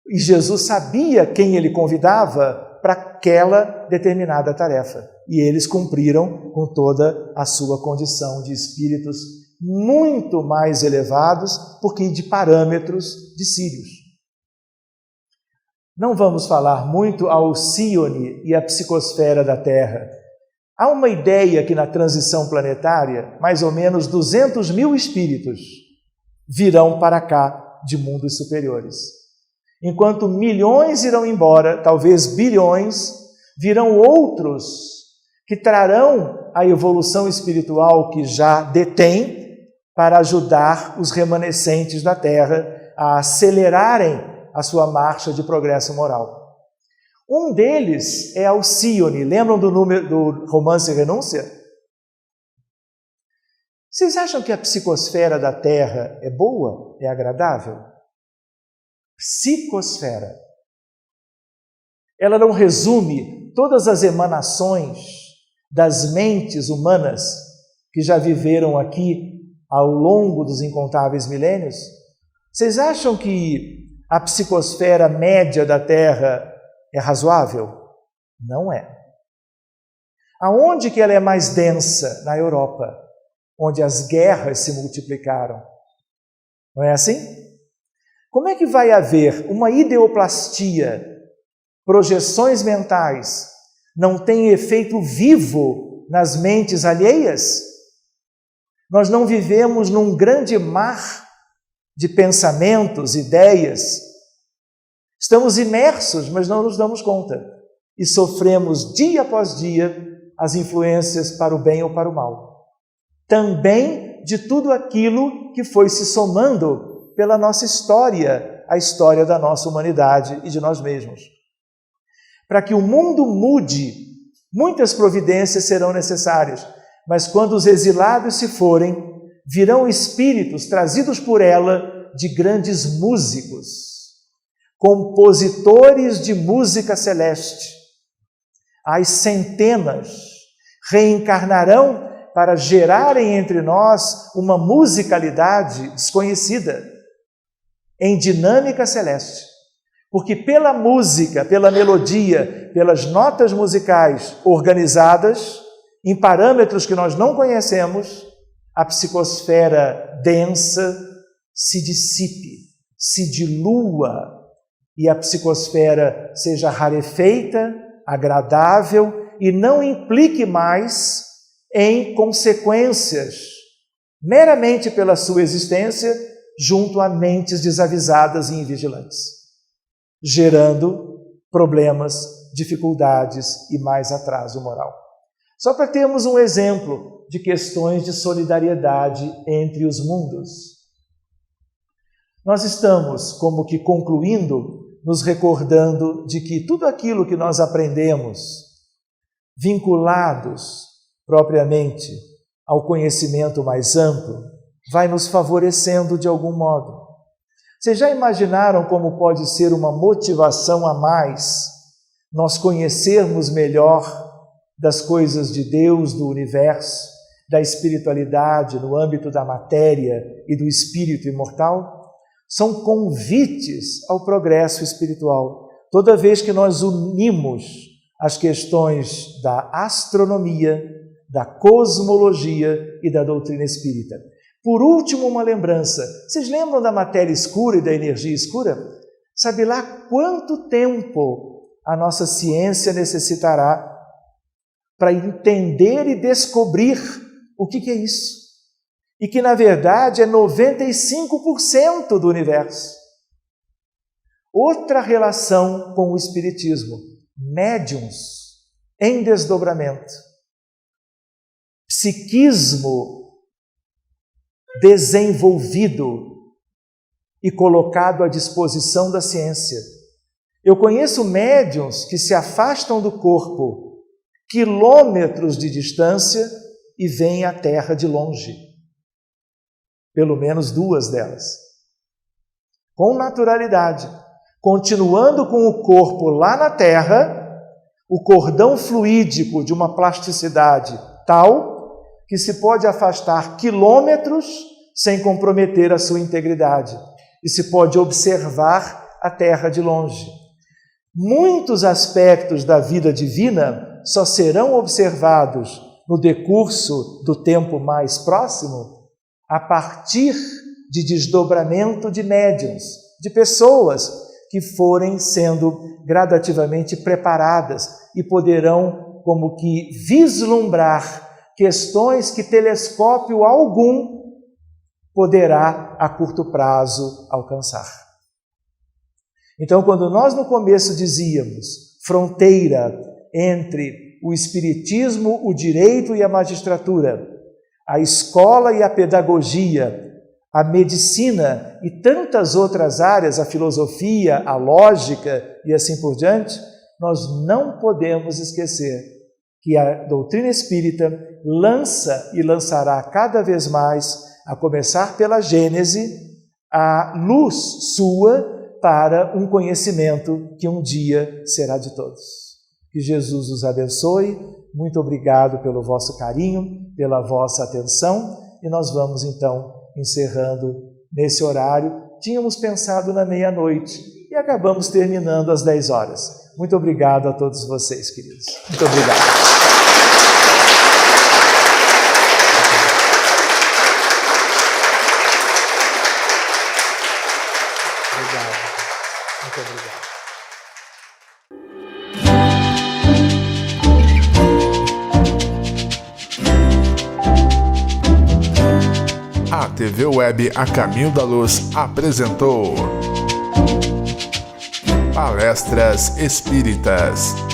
E Jesus sabia quem ele convidava para aquela determinada tarefa. E eles cumpriram com toda a sua condição de espíritos muito mais elevados, porque de parâmetros de sírios. Não vamos falar muito a Alcíone e a psicosfera da Terra. Há uma ideia que na transição planetária, mais ou menos 200 mil espíritos virão para cá de mundos superiores. Enquanto milhões irão embora, talvez bilhões, virão outros que trarão a evolução espiritual que já detém para ajudar os remanescentes da Terra a acelerarem a sua marcha de progresso moral. Um deles é Alcione. Lembram do romance Renúncia? Vocês acham que a psicosfera da Terra é boa? É agradável? Psicosfera. Ela não resume todas as emanações das mentes humanas que já viveram aqui ao longo dos incontáveis milênios? Vocês acham que a psicosfera média da Terra é razoável? Não é. Aonde que ela é mais densa? Na Europa, onde as guerras se multiplicaram. Não é assim? Como é que vai haver uma ideoplastia, projeções mentais, não tem efeito vivo nas mentes alheias? Nós não vivemos num grande mar de pensamentos, ideias. Estamos imersos, mas não nos damos conta. E sofremos dia após dia as influências para o bem ou para o mal. Também de tudo aquilo que foi se somando pela nossa história, a história da nossa humanidade e de nós mesmos. Para que o mundo mude, muitas providências serão necessárias, mas quando os exilados se forem, virão espíritos trazidos por ela de grandes músicos, compositores de música celeste. As centenas reencarnarão para gerarem entre nós uma musicalidade desconhecida, em dinâmica celeste. Porque pela música, pela melodia, pelas notas musicais organizadas, em parâmetros que nós não conhecemos, a psicosfera densa se dissipe, se dilua, e a psicosfera seja rarefeita, agradável e não implique mais em consequências, meramente pela sua existência, junto a mentes desavisadas e invigilantes, gerando problemas, dificuldades e mais atraso moral. Só para termos um exemplo de questões de solidariedade entre os mundos. Nós estamos, como que concluindo, nos recordando de que tudo aquilo que nós aprendemos, vinculados propriamente ao conhecimento mais amplo, vai nos favorecendo de algum modo. Vocês já imaginaram como pode ser uma motivação a mais nós conhecermos melhor das coisas de Deus, do universo, da espiritualidade no âmbito da matéria e do espírito imortal? São convites ao progresso espiritual. Toda vez que nós unimos as questões da astronomia, da cosmologia e da doutrina espírita. Por último, uma lembrança. Vocês lembram da matéria escura e da energia escura? Sabe lá quanto tempo a nossa ciência necessitará para entender e descobrir o que é isso? E que, na verdade, é 95% do universo. Outra relação com o espiritismo. Médiuns em desdobramento. Psiquismo desenvolvido e colocado à disposição da ciência. Eu conheço médiuns que se afastam do corpo quilômetros de distância e veem a Terra de longe. Pelo menos 2 delas. Com naturalidade, continuando com o corpo lá na Terra, o cordão fluídico de uma plasticidade tal que se pode afastar quilômetros sem comprometer a sua integridade e se pode observar a Terra de longe. Muitos aspectos da vida divina só serão observados no decurso do tempo mais próximo a partir de desdobramento de médiuns, de pessoas que forem sendo gradativamente preparadas e poderão como que vislumbrar questões que telescópio algum poderá, a curto prazo, alcançar. Então, quando nós no começo dizíamos fronteira entre o espiritismo, o direito e a magistratura, a escola e a pedagogia, a medicina e tantas outras áreas, a filosofia, a lógica e assim por diante, nós não podemos esquecer que a doutrina espírita lança e lançará cada vez mais, a começar pela Gênese, a luz sua para um conhecimento que um dia será de todos. Que Jesus os abençoe. Muito obrigado pelo vosso carinho, pela vossa atenção, e nós vamos então encerrando nesse horário. Tínhamos pensado na meia-noite e acabamos terminando às 10 horas. Muito obrigado a todos vocês, queridos. Muito obrigado. Muito obrigado. A TV Web A Caminho da Luz apresentou Palestras Espíritas.